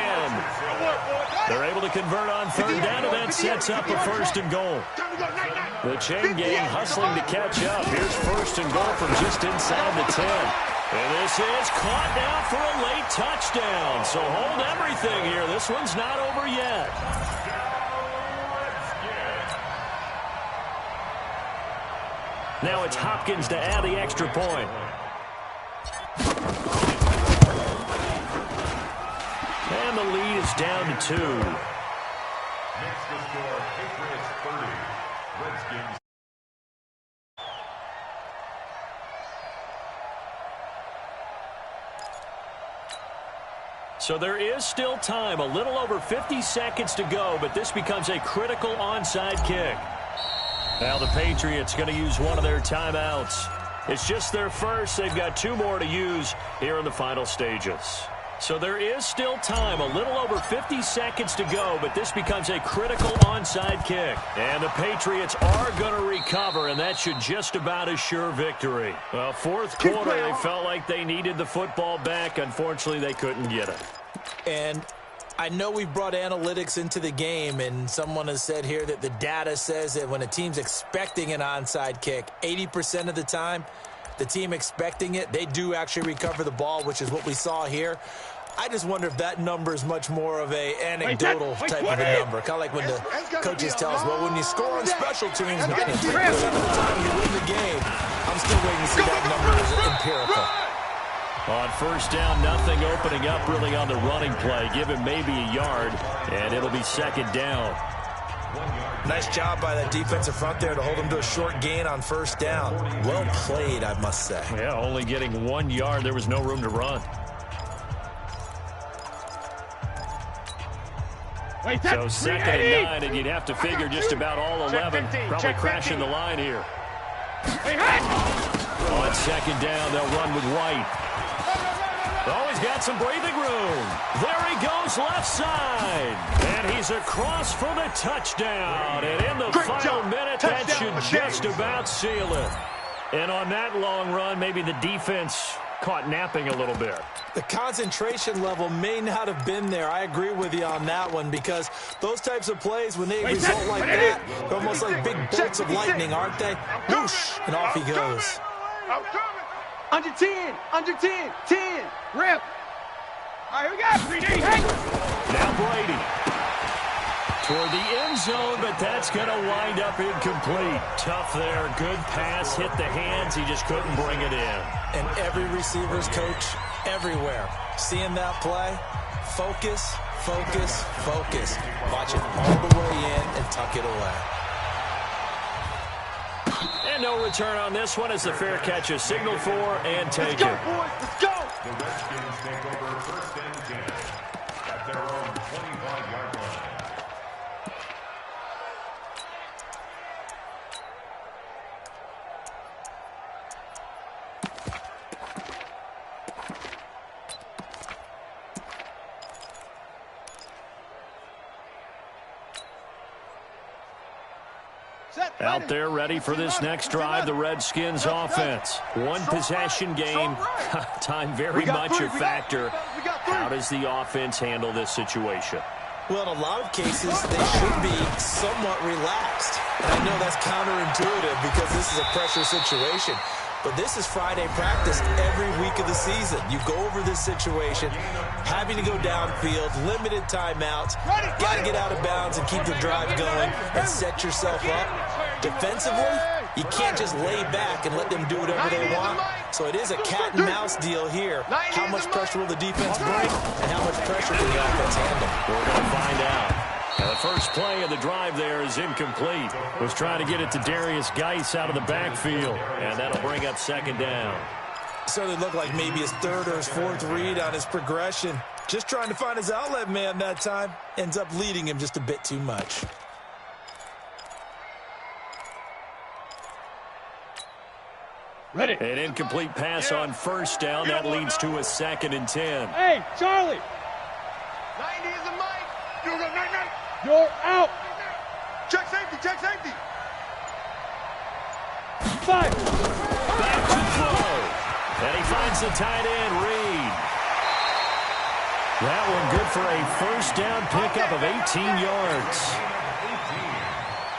They're able to convert on 3rd down, and that sets up a 1st and goal. The chain gang hustling to catch up. Here's 1st and goal from just inside the 10. And this is caught now for a late touchdown. So hold everything here. This one's not over yet. Now it's Hopkins to add the extra point. And the lead is down to 2. Makes the score Patriots 30, Redskins. So there is still time, a little over 50 seconds to go, but this becomes a critical onside kick. Now the Patriots going to use one of their timeouts. It's just their first. They've got 2 more to use here in the final stages. So there is still time, a little over 50 seconds to go, but this becomes a critical onside kick. And the Patriots are going to recover, and that should just about assure victory. Well, 4th quarter, they felt like they needed the football back. Unfortunately, they couldn't get it. And I know we've brought analytics into the game, and someone has said here that the data says that when a team's expecting an onside kick, 80% of the time, the team expecting it, they do actually recover the ball, which is what we saw here. I just wonder if that number is much more of a anecdotal type of a number. Kind of like when the coaches tell us, well, when you score on special teams, 93% of the time you win the game. I'm still waiting to see that number as empirical. On 1st down, nothing opening up really on the running play. Give him maybe a yard, and it'll be 2nd down. Nice job by that defensive front there to hold them to a short gain on 1st down. Well played, I must say. Yeah, only getting 1 yard. There was no room to run. So 2nd and 9, and you'd have to figure just about all 11 probably crashing the line here. On 2nd down, they'll run with White. Oh, he's got some breathing room. There he goes left side. And he's across for the touchdown. And in the final minute, that should just about seal it. And on that long run, maybe the defense caught napping a little bit. The concentration level may not have been there. I agree with you on that one because those types of plays, when they result like that, they're almost like big bolts of lightning, aren't they? Whoosh, and off he goes. Under 10, under 10, 10. Rip. All right, here we go. 3D. Now Brady. Toward the end zone, but that's going to wind up incomplete. Tough there. Good pass. Hit the hands. He just couldn't bring it in. And every receiver's coach everywhere. Seeing that play, focus, focus, focus. Watch it all the way in and tuck it away. And no return on this one as the fair catch is signaled for and taken. Let's go, boys. Let's go. The Redskins take over 1st and 10 at their own 25-yard line. Out there ready for this next drive, the Redskins offense. One possession game. Time very much a factor. How does the offense handle this situation? Well, in a lot of cases, they should be somewhat relaxed. And I know that's counterintuitive because this is a pressure situation. But this is Friday practice every week of the season. You go over this situation, having to go downfield, limited timeouts, got to get out of bounds and keep the drive going and set yourself up. Defensively, you can't just lay back and let them do whatever they want. So it is a cat and mouse deal here. How much pressure will the defense bring and how much pressure can the offense handle? We're going to find out. Now, the first play of the drive there is incomplete. Was trying to get it to Darius Geis out of the backfield, and that'll bring up 2nd down. Certainly looked like maybe his 3rd or his 4th read on his progression. Just trying to find his outlet man that time. Ends up leading him just a bit too much. Ready. An incomplete pass on 1st down. That leads to a 2nd and 10. Hey, Charlie. 90 is the mic. You're out. Check safety, check safety. 5. Back to throw. And he finds the tight end, Reed. That one good for a 1st down pickup of 18 yards.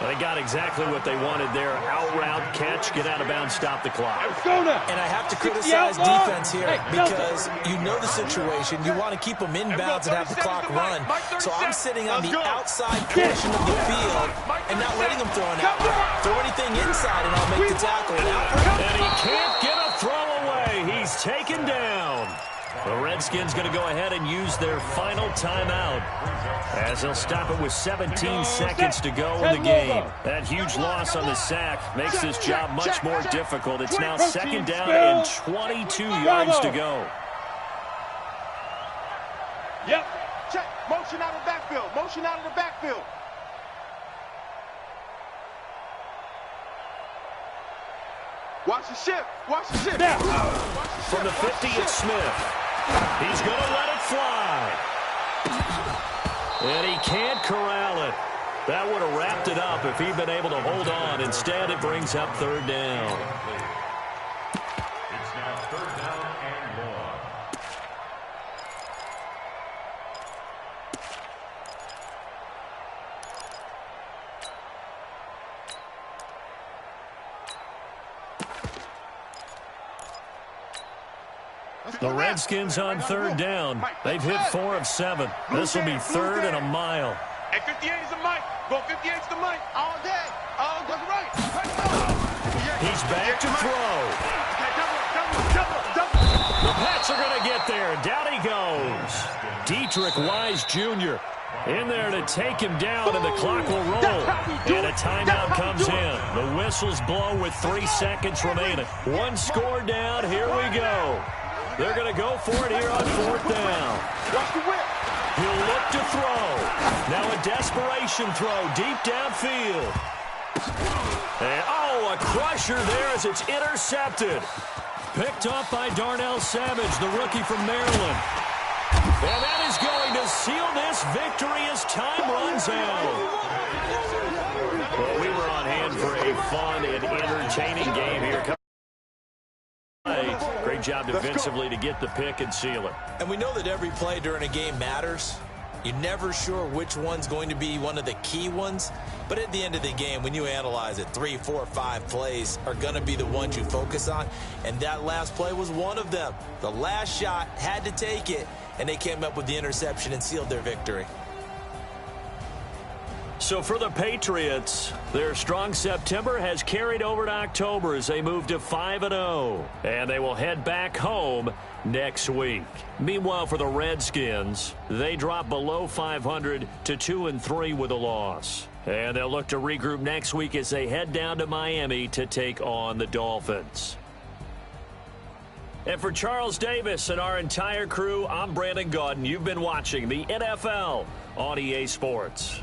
They got exactly what they wanted there. Out route, catch, get out of bounds, stop the clock. Go now. And I have to criticize defense here because you know the situation. You want to keep them in bounds and have the clock run. So I'm sitting on the outside portion of the field and not letting them throw an out route. Throw anything inside and I'll make the tackle. And he can't get a throw away. He's taken down. The Redskins going to go ahead and use their final timeout as they'll stop it with 17 seconds to go in the game. That huge loss on the sack makes this job much more difficult. It's now 2nd down and 22 yards to go. Yep. Check. Motion out of the backfield. Motion out of the backfield. Watch the shift. Watch the shift. Now. From the 50, it's Smith. He's going to let it fly. And he can't corral it. That would have wrapped it up if he'd been able to hold on. Instead, it brings up 3rd down. It's now 3rd down and 1. The Redskins on 3rd down. They've hit 4 of 7. This will be 3rd and a mile. Hey, 58 is the mic. Go 58 is the mic. All day. All day. Right. He's back to throw. The Pats are going to get there. Down he goes. Dietrich Wise Jr. in there to take him down, and the clock will roll. And a timeout comes in. The whistles blow with 3 seconds remaining. 1 score down. Here we go. They're going to go for it here on 4th down. Watch the whip. He'll look to throw. Now a desperation throw deep downfield. And, oh, a crusher there as it's intercepted. Picked up by Darnell Savage, the rookie from Maryland. And that is going to seal this victory as time runs out. Well, we were on hand for a fun and entertaining game here. Great job defensively to get the pick and seal it. And we know that every play during a game matters. You're never sure which one's going to be one of the key ones. But at the end of the game, when you analyze it, 3, 4, 5 plays are going to be the ones you focus on. And that last play was one of them. The last shot had to take it, and they came up with the interception and sealed their victory. So for the Patriots, their strong September has carried over to October as they move to 5-0. And they will head back home next week. Meanwhile, for the Redskins, they drop below 500 to 2-3 with a loss. And they'll look to regroup next week as they head down to Miami to take on the Dolphins. And for Charles Davis and our entire crew, I'm Brandon Gaudin. You've been watching the NFL on EA Sports.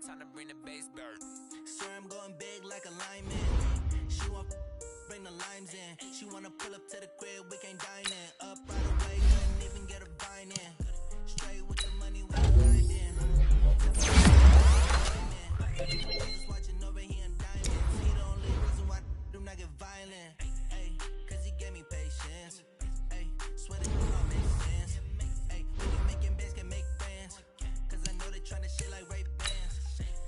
Time to bring the bass bird. Swear I'm going big like a lineman. She want bring the limes in. She wanna pull up to the crib, we can't dine in. Up right away, couldn't even get a vine in. Straight with the money, we grinding. Jesus watching over here in diamonds. He the only reason why I do not get violent. Ay, cause he gave me patience. Ay, swear that all makes sense. Ay, when you making bands can make friends. Cause I know they tryna shit like Ray Bans.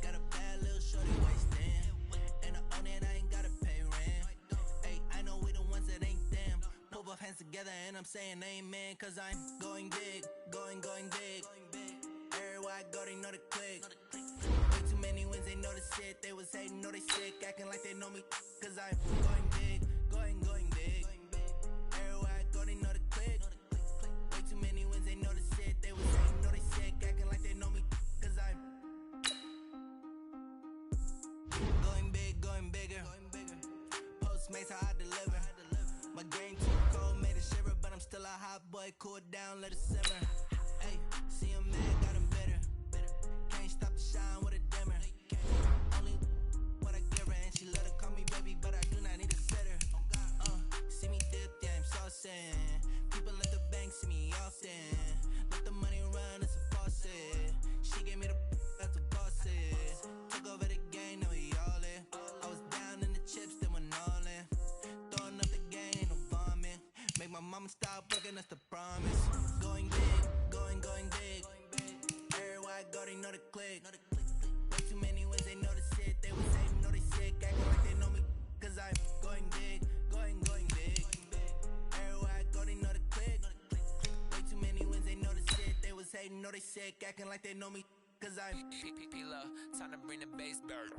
Got a bad little shorty wasting. And I own it, I ain't gotta pay rent. Ay, I know we the ones that ain't them. Pull both hands together and I'm saying amen. Cause I'm going big, going big. Everywhere I go, they know the click. Way too many wins, they know the shit. They was hating, know they sick, acting like they know me. Cause I'm going big, going big. Everywhere I go, they know the click. Way too many wins, they know the shit. They was hating, know they sick, acting like they know me. Cause I'm going big, going bigger. Postmates, how I deliver. My game too cold, made it shiver. But I'm still a hot boy, cool it down, let it simmer. Hey, see him mad, got him bitter. Can't stop the shine with a dimmer. Only what I give her, and she let her call me baby, but I do not need a sitter. See me dip, yeah, I'm saucing. People at the bank see me often. Let the money run, it's a faucet. She gave me the that's a bosses. Took over the game, now we all in. I was down in the chips, then went all in. Throwing up the game, ain't no vomit. Make my mama stop working, that's the promise. Going big, going big. Everywhere I go, they know the click. Way too many wins, they know the shit. They was hating, know they sick, acting like they know me. Cause I'm going big, going big. Everywhere I go, they know the click. Way too many wins, they know the shit. They was hating, know they sick, acting like they know me. Cause I'm Time to bring the bass bird.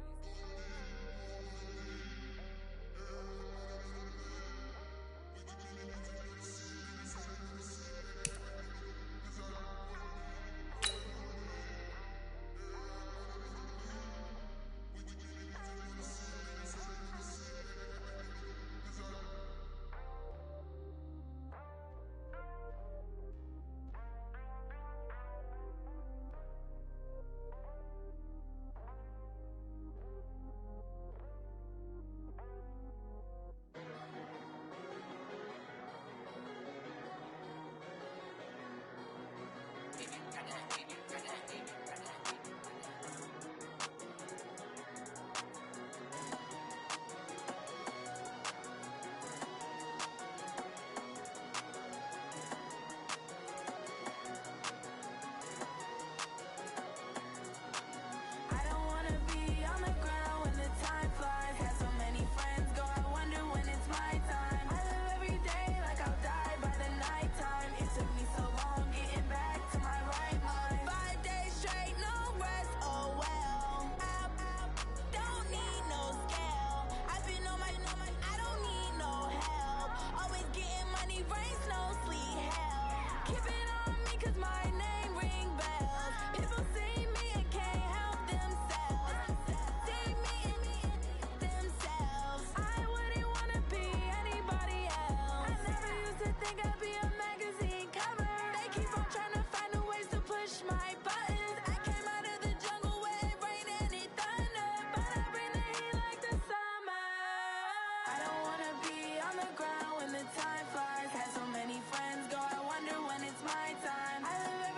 Time flies, had so many friends go, I wonder when it's my time. I live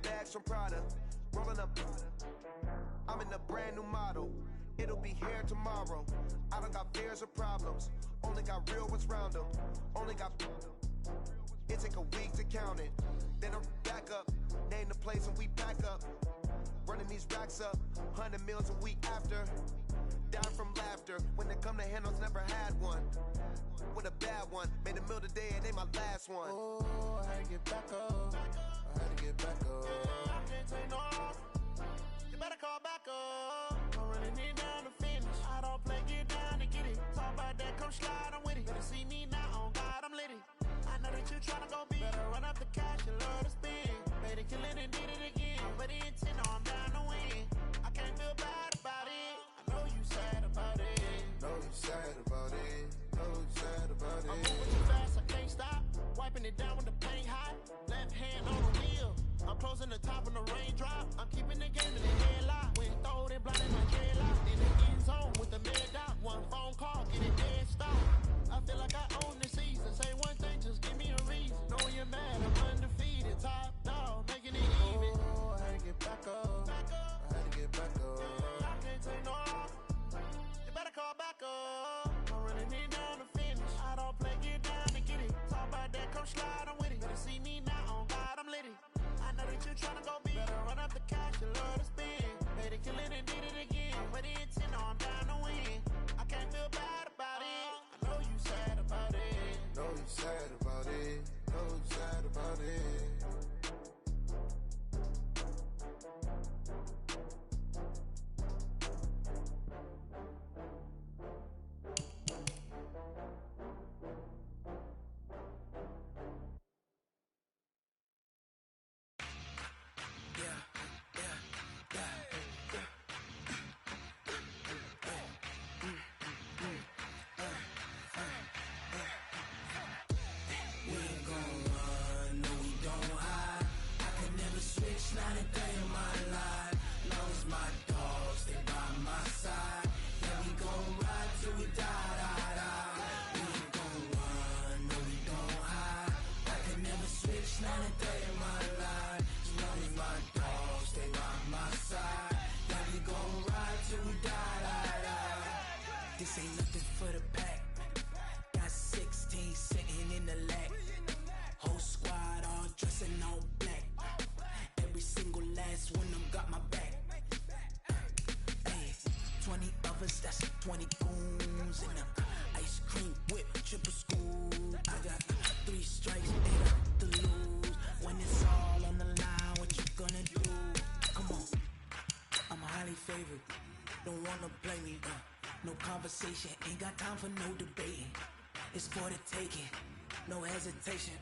got bags from Prada. Rolling up. I'm in a brand new model. It'll be here tomorrow. I don't got fears or problems. Only got real ones round them. Only got. It take a week to count it. Then I'm back up. Name the place and we pack up. Running these racks up. 100 meals a week after. Dying from laughter. When it come to handles, never had one. With a bad one. Made a meal today, it ain't my last one. Oh, I had to get back up. I had to get back up. I can't take no off. You better call back up. I'm running it down to finish. I don't play, get down to get it. Talk about that, come slide, I'm with it. Better see me now, on God, I'm litty. I know that you tryna go big. Better run up the cash, you love to spend. Made a killing and did it again. But the intent, I'm down to win. I can't feel bad about it. I know you sad about it. Know you sad about it. Know you sad about it. I'm moving too fast, I can't stop. Wiping it down with the paint hot. Left hand on the wheel. I'm closing the top when the raindrop. I'm keeping the game in the headlock. When throwed and blinded my dreadlock. In the end zone with the mid dot. One phone call, get it dead stop. I feel like I own the season. Say one thing, just give me a reason. Know you're mad, I'm undefeated. Top dog, making it even. Oh, I had to get back up. I had to get back up. I can't take no off. You better call back up. I'm running it down to finish. I don't play, get down to get it. Talk about that, come slide, I'm with it. Better see me now, on God, I'm litty. I know that you tryna go big. Better run up the cash, you love to spend. Made a killing and did it again. But the intent, I'm down to win. I can't feel bad about it. I know you sad about it. Know you sad about it. Know you sad about it. This ain't nothing for the pack. Got 16 sitting in the lap. Whole squad all dressing all black. Every single last one of them got my back. Hey, 20 of us, that's 20 goons in the ice cream whip, triple school. I got 3 strikes, 8 up to lose. When it's all on the line, what you gonna do? Come on, I'm highly favored. Don't wanna play me, no conversation, ain't got time for no debating. It's for the taking, no hesitation.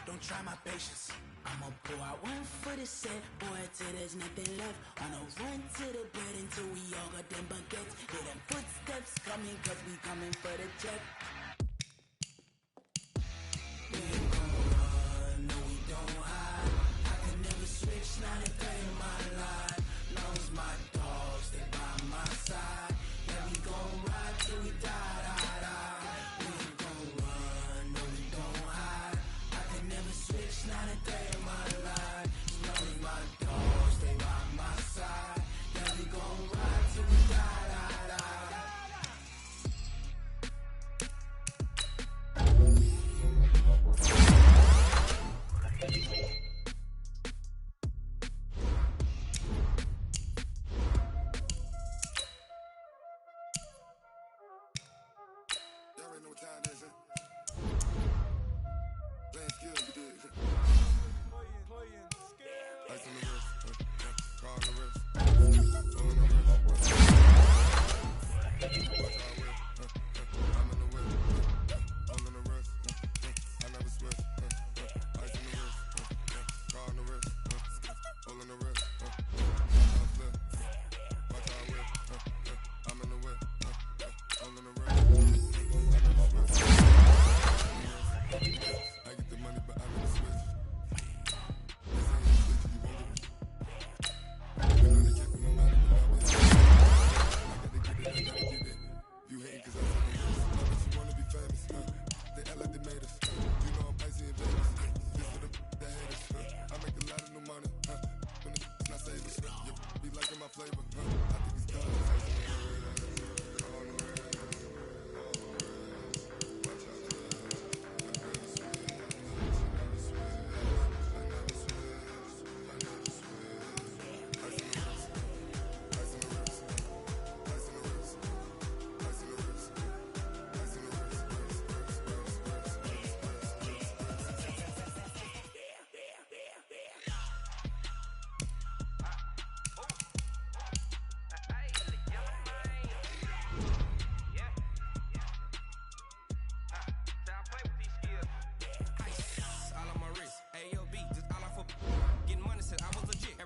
Don't try my patience. I'ma pour out one for the set, boy, till there's nothing left. On a run to the bread until we all got them baguettes. Hear them footsteps coming, cause we coming for the check. We ain't gon' run, no we don't hide. I can never switch, not a day in my life. Long as my dogs, they by my side. Yeah, we gon' ride till we die, die, die. We ain't gon' run, no we don't hide. I can never switch, not a day in my life. Long as my dogs, they by my side. Yeah, we gon' ride till we die, die, die. Davis. You be liking my flavor, huh? I think it's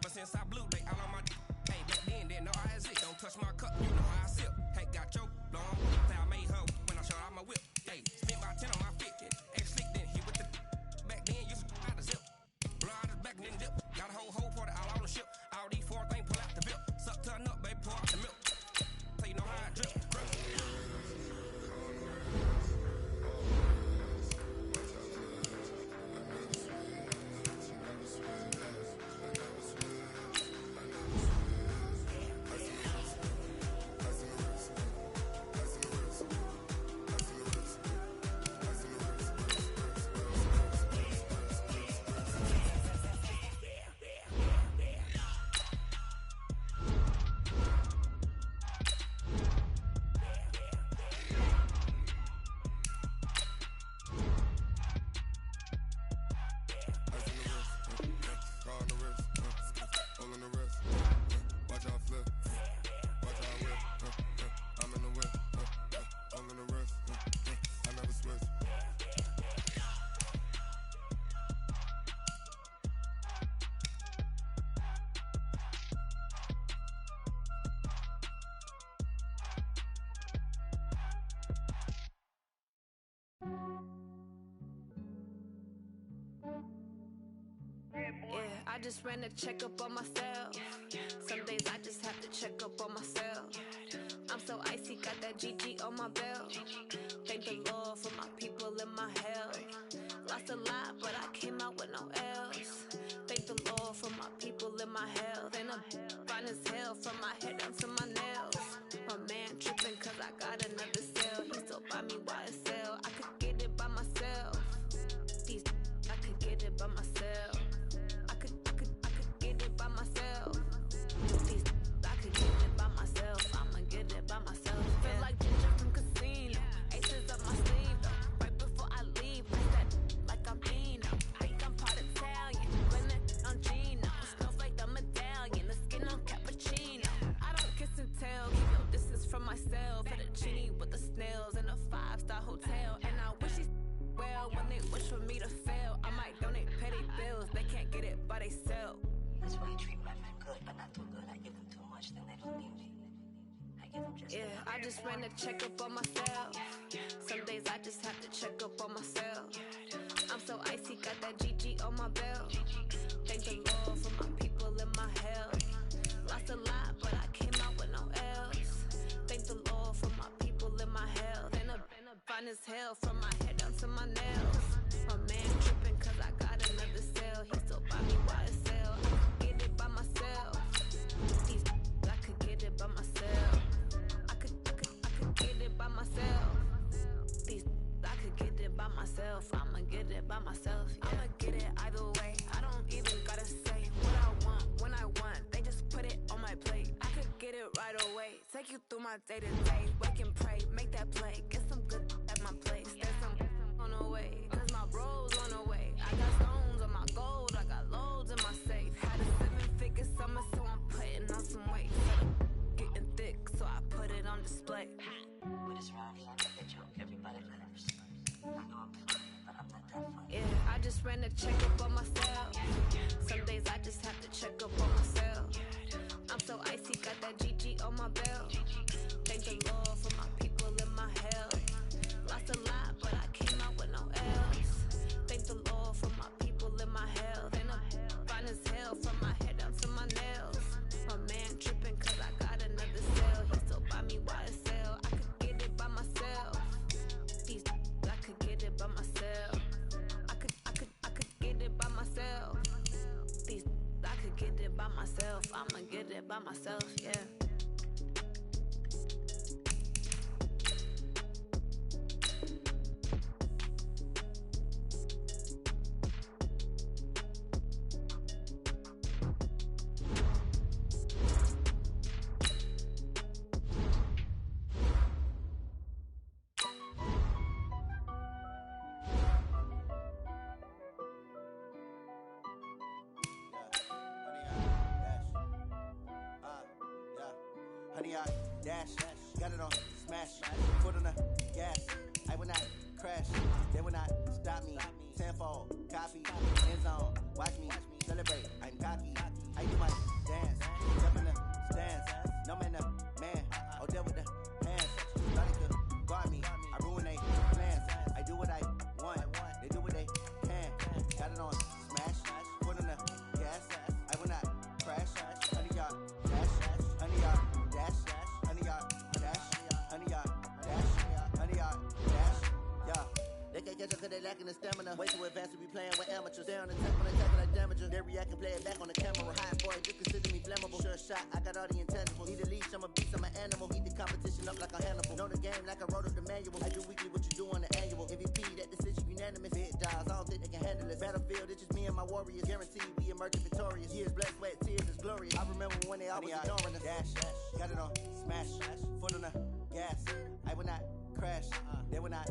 since I blew, they all on my hey, back then, didn't know I exist. Don't touch my cup, you know how I sip. Hey, got your long, say I made her when I showed out my whip. Hey, spent about 10 on my 50. Ex-slick, then hit with the back then, used to out the zip. Blow out his back, then dip. Got a whole party all on the ship. All these four things pull out the bip. Suck to a nut, baby, pour out the milk. So you know how I drip. Yeah, I just ran a checkup on myself. Some days I just have to check up on myself. I'm so icy, got that GG on my belt. Thank the Lord for my people and my health. Lost a lot, but I came out with no else. Thank the Lord for my people and my health. And I'm fine as hell from my head down to my nails. My man tripping cause I got another cell. He still buy me YSL. I could get it by myself. These I could get it by myself. I could get it by myself. These I could get it by myself. I'ma get it by myself. Feel like Ginger from Casino. Aces up my sleeve though. Right before I leave, like I'm Dino. Think I'm part Italian. When it on Gino. Smells like the medallion. The skin on cappuccino. I don't kiss and tell. Keep your distance from myself. Fettuccine with the snails in a 5-star hotel. And I wish he's well when they wish for me to fail. I might donate petty bills. They can't get it by themselves. That's why you treat my friend good, but not too good. I give them too much, then they don't need me. I give them just yeah, I just ran a checkup on myself. Some days I just have to check up on myself. I'm so icy, got that GG on my belt. Thank the Lord for my people and my health. Lost a lot, but I came out with no else. Thank the Lord for my people and my health. And I'm fine as hell from my head down to my nails. My man tripping cause I got another cell. He still buy me YSL. I could get it by myself. These I could get it by myself. I could get it by myself. These I could get it by myself. I'ma get it by myself. Yeah. I'ma get it either way. I don't even gotta say what I want when I want. They just put it on my plate. I could get it right away. Take you through my day to day. Wake and pray, make that play. Get some good at my place. There's some on the way. Cause my bros on the way. I got stones on my gold. I got loads in my safe. Had a 7-figure summer, so I'm putting on some weight. Getting thick, so I put it on display. With this round, I make a joke. Everybody laughs. I know I'm funny, but I'm not that funny. Yeah, I just ran a checkup on myself. Some days I just have to check up on myself. I'm so icy, got that GG on my belt. Thank the Lord for my people and my health. Lost a lot, but I came out with no else. Thank the Lord for my people and my health. And I'm fine as hell from my head down to my nails. My man tripping cause I got another cell. He still buy me YSL. I could get it by myself. These I could get it by myself. I could get it by myself. These I could get get it by myself. I'ma get it by myself, yeah. Honey, I dash, got it on smash, foot on the gas. I will not crash, they will not stop me. Tenfold, copy, end zone, watch me celebrate. I'm cocky, I do my dance, jump in the stands. No man, the man, oh, deal with the hands. Starting to guard me, I ruin they plans. I do what I want, they do what they can. Got it on smash, foot on the gas. I will not crash, honey, y'all dash, honey, y'all dash, honey, y'all dash, honey, y'all dash, honey, y'all dash, yeah. They can't catch up cause they lacking the stamina. Way too advanced to be playing with amateurs. They on attack when they tackle like damager. They react and play it back on the camera. High boy, just consider me flammable. Sure shot, I got all the intangibles. Need a leash, I'm a beast, I'm an animal. Heat the competition up like a Hannibal. Know the game like I wrote up the manual. I do weekly what you do on the annual. MVP, that decision unanimous. Hit dials, I don't think they can handle it. Battlefield, it's just me and my warriors. Guaranteed we emerging victorious. Years, blood, sweat, tears, is glorious. I remember when they always ignoring us. Dash, got it on smash, foot on the gas. I will not crash, they will not.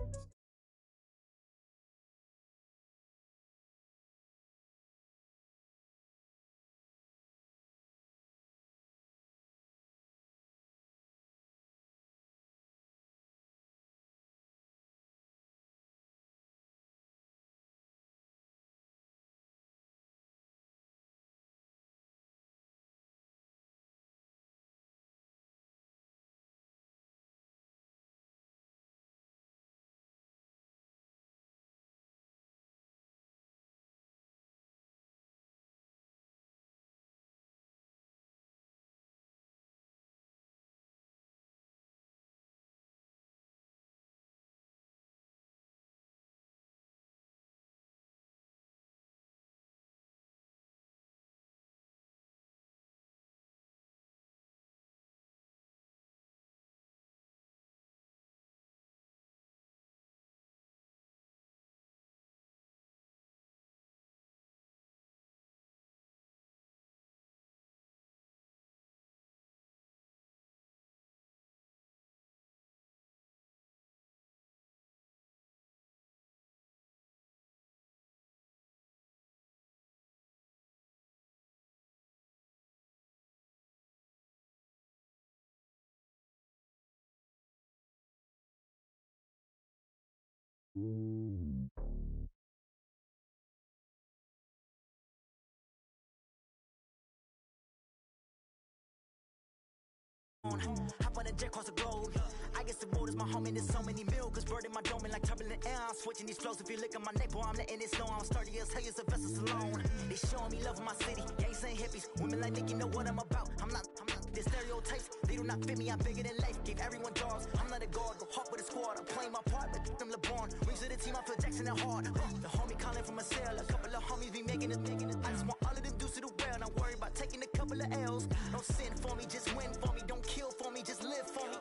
Hop on a jet across the globe. I guess the world is my home and there's so many milkers burning my dome and like turbulent air. I'm switching these flows. If you look at my neck, boy, I'm letting it snow. I'm sturdy as hell as a vessel alone. They showing me love in my city. Gangs ain't hippies. Women like Nicki know what I'm about. I'm not the stereotypes. They do not fit me. I'm bigger than life. Gave everyone jobs. I'm not a guard. Go hard with a squad. I'm playing my part, but I'm LeBron. Rings to the team. I feel Jackson and hard. The homie calling from a cell. A couple of homies be making it. I just want all of them dudes to the well. Not worry about taking a couple of L's. Don't sin for me, just win for me. Don't kill for me, just live for me.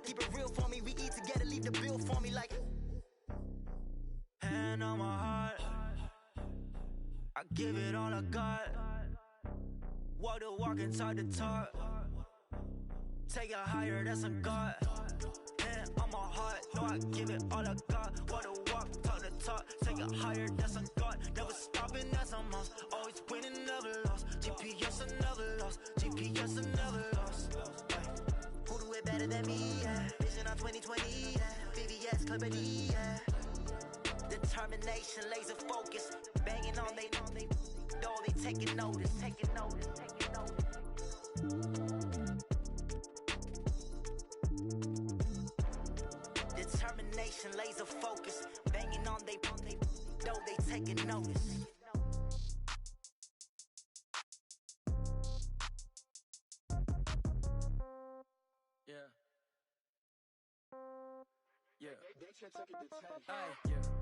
Keep it real for me. We eat together, leave the bill for me like. Hand on my heart, I give it all I got. Walk the walk and talk the talk. Take it higher, that's a God. Hand on my heart, no, I give it all I got. Walk the walk, talk the talk. Take it higher, that's a God. Never stopping, that's a must. Always winning, never lost. GPS, I never lost. GPS, I never lost. Who do it better than me? Yeah. Vision on 2020. Yeah. VVS, Clippity. Yeah. Determination, laser focus. Banging on they door, they taking notice. Taking notice. Taking notice. Determination, laser focus. Banging on they door, they taking notice.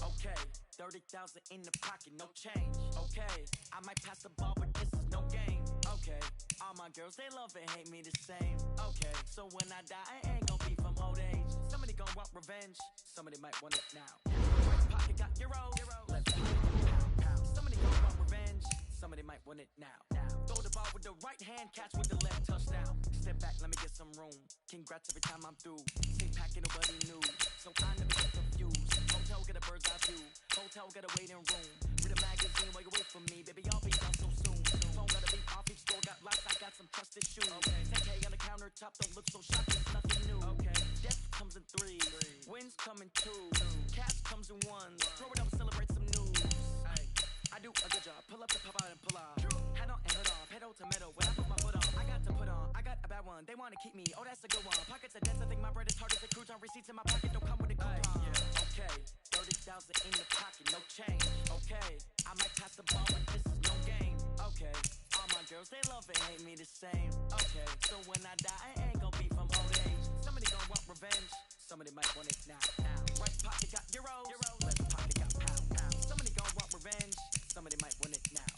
Okay, 30,000 in the pocket, no change. Okay, I might pass the ball, but this is no game. girls, they love and hate me the same. Okay, so when I die, I ain't gon' be from old age. Somebody gon' want revenge, somebody might want it now. Right pocket got euro, left pocket pound. Somebody gon' want revenge, somebody might want it now. Throw the ball with the right hand, catch with the left, touchdown. Step back, let me get some room. Congrats every time I'm through. Take packing nobody new, so I never get confused. Hotel get a bird's eye view, hotel get a waiting room. Read a magazine while you wait for me, baby, I'll be done so soon. Phone gotta be off, each store got locks, I got some trusted shoes. Okay, 10K on the countertop, don't look so shocked, it's nothing new. Okay, death comes in threes, wins come in twos, cash comes in ones. Throw it up, celebrate some news. I do a good job, pull up the pop out and pull off. Head on and hood off, pedal to metal when I put my foot on. I got to put on, I got a bad one, they wanna keep me, oh that's a good one. Pockets are dense, I think my bread is hard as a crouton. Receipts in my pocket don't come with a coupon. Yeah, okay, 30,000 in the pocket, no change. Okay, I might pass the ball, but this is no game. Okay, all my girls, they love and hate me the same. Okay, so when I die, I ain't gon' be from old age. Somebody gon' want revenge, somebody might want it now. Right pocket got euros, left pocket got pound. Somebody gon' want revenge, somebody might want it now.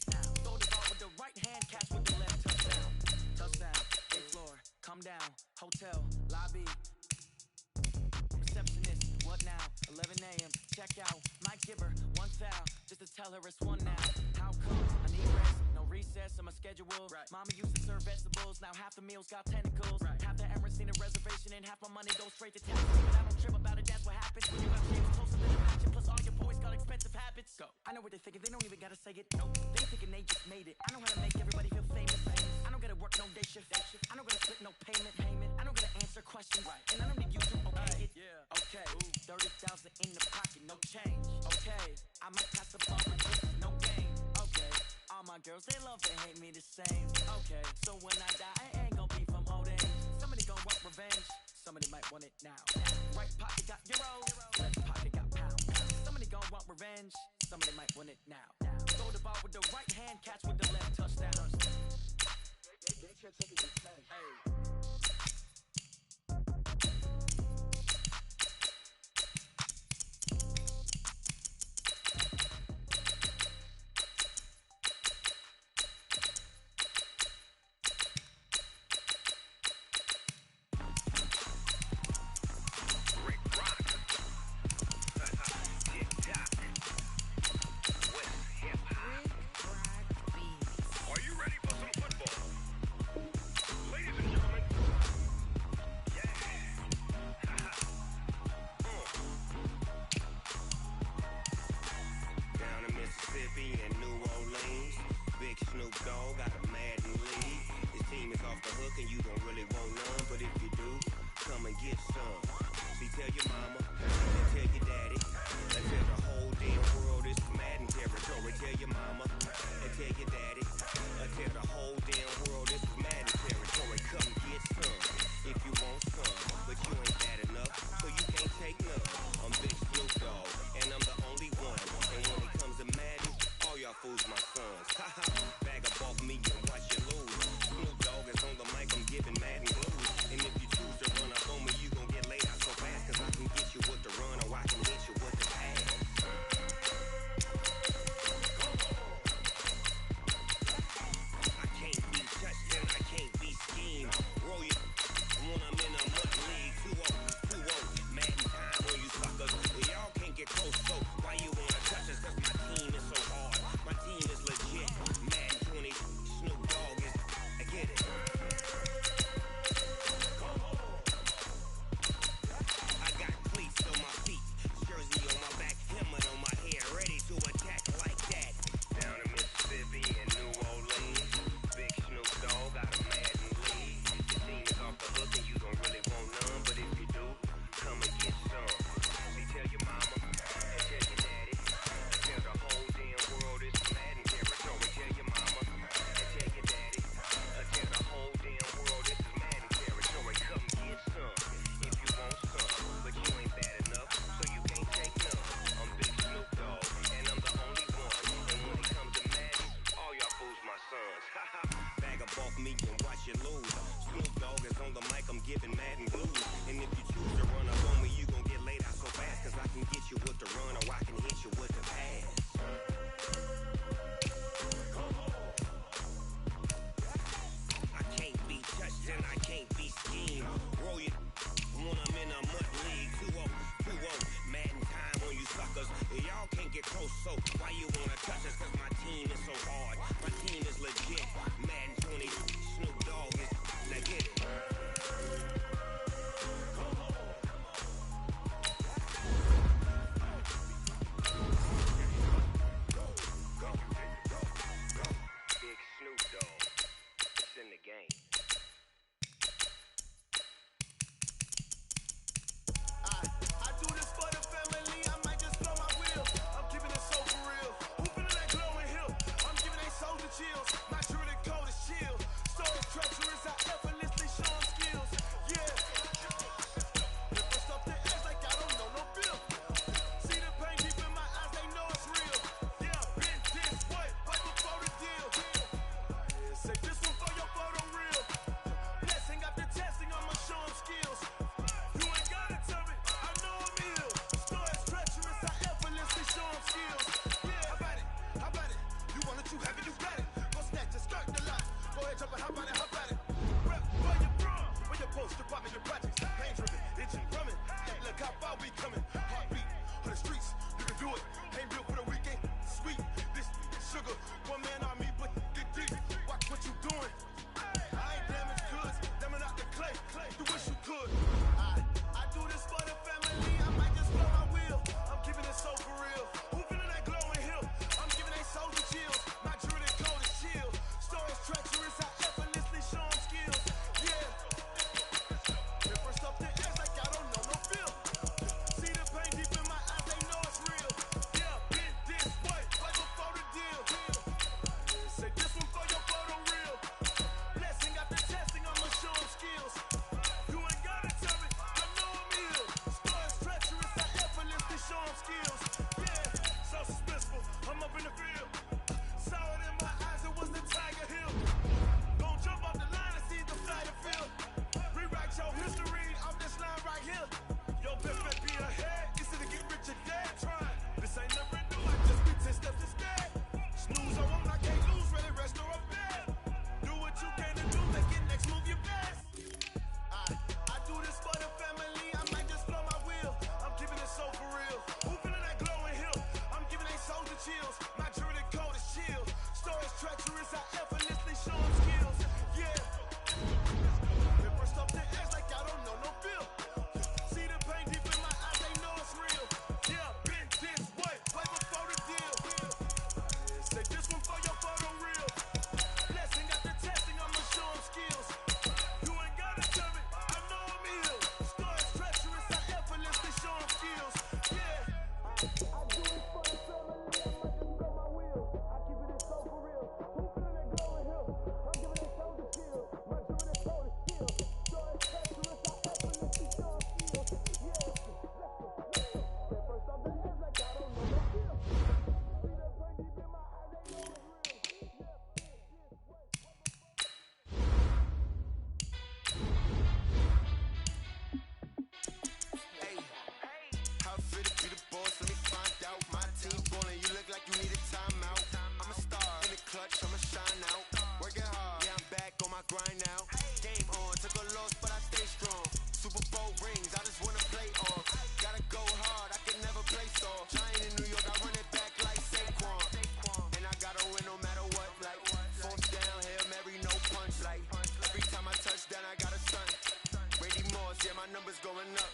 Throw the ball with the right hand, catch with the left, touchdown. Touchdown, 8th floor, come down, hotel, lobby. Receptionist, what now? 11 a.m., check out. Might give her one foul, just to tell her it's one now. How come? I need rest, no recess in my schedule. Right. Mama used to serve vegetables, now half the meals got tentacles. Right. Half the Emirates need a reservation and half my money goes straight to taxes. But I don't trip about it, that's what happens when you got shades closer than a match. Plus all your boys got expensive habits. Go. I know what they're thinking, they don't even gotta say it. Nope. They thinking they just made it. I know how to make everybody feel famous. I don't gotta work no day shift. I don't gotta split no payment. I don't gotta answer questions. Right. And I don't need you to okay it. Yeah. Okay. 30,000 in the pocket, no change. Okay. I might pass the ball, but this is no game. Okay. All my girls, they love and hate me the same. Okay. So when I die, I ain't gon' be from old age. Somebody gon' want revenge, somebody might want it now. Right pocket got euros, left pocket got pound. Somebody gon' want revenge, somebody might want it now. Throw the ball with the right hand, catch with the left, touchdown. Hey. I can't find it, hop at it. Rep for your bro, for your post, your partner, your projects. Pain driven, itching, drumming. Hey, look how far we coming. Heartbeat on the streets, you can do it. Ain't built for the weekend. Sweet, this sugar, one man on me, but get deep. Watch what you doing. I ain't damaged goods, damn out the clay. You wish you could. I do this for the family. I might just blow my wheel. I'm keeping it so for real. Who feeling that glowing hill? I'm giving they soldier chills. My druid code is chill. Stories treacherous, I effortlessly show 'em skills. Yeah. First up the edge like I don't know no feel. See the pain deep in my eyes, they know it's real. Yeah, been this way, right before the deal. Say this one for your photo real. Blessing after testing, I'ma show 'em skills. You ain't gotta tell me, I know I'm ill. Stories treacherous, I effortlessly show 'em skills. Yeah, so suspenseful, I'm up in the field. Saw it in my eyes, it was the Tiger Hill. Gon' jump off the line and see the flight of field. Rewrite your history off this line right here. Your best bet be ahead, easy to get rich or dead trying. This ain't never new, I just be 10 steps instead. Snooze on one, I can't lose, ready, rest or I'm dead. Do what you can to do, make it next move your best. I do this for the family, I might just blow my wheel. I'm keeping it so for real. Who feeling that glowing hill? I'm giving they soldier chills. My druid code is chill. Stories treacherous, I effortlessly show 'em skills. Yeah. First off the edge like I don't know no feel. See the pain deep in my eyes, they know it's real. Yeah, been this way, right before the deal. Say this one for your photo real. Blessing after testing, I'ma show 'em skills. You ain't gotta tell me, I know I'm ill. Stories treacherous, I effortlessly show 'em skills. Yeah. I do it for the family, I might just blow my wheel. I keep it so for real. Who feeling that glowing hill? I'm giving they soldier chills. My druid code is chill. Stories treacherous, I effortlessly show 'em skills. Yeah. First off the edge like I don't know no feel. See the pain deep in my eyes, they know it's real. Hey, how fit to be the boss? Let me find out. My team ballin', you look like you need a timeout. I'm a star in the clutch, I'ma shine out. Working hard, yeah, I'm back on my grind now. Game on, took a loss, but I stay strong. Super Bowl rings, I just wanna play off. Gotta go hard, I can never play soft. Giant in New York, I run it back like Saquon. And I gotta win no matter what. Like, fourth down, Hail Mary, no punch. Like, every time I touch down, I got a stunt. Brady Moss, yeah, my numbers going up.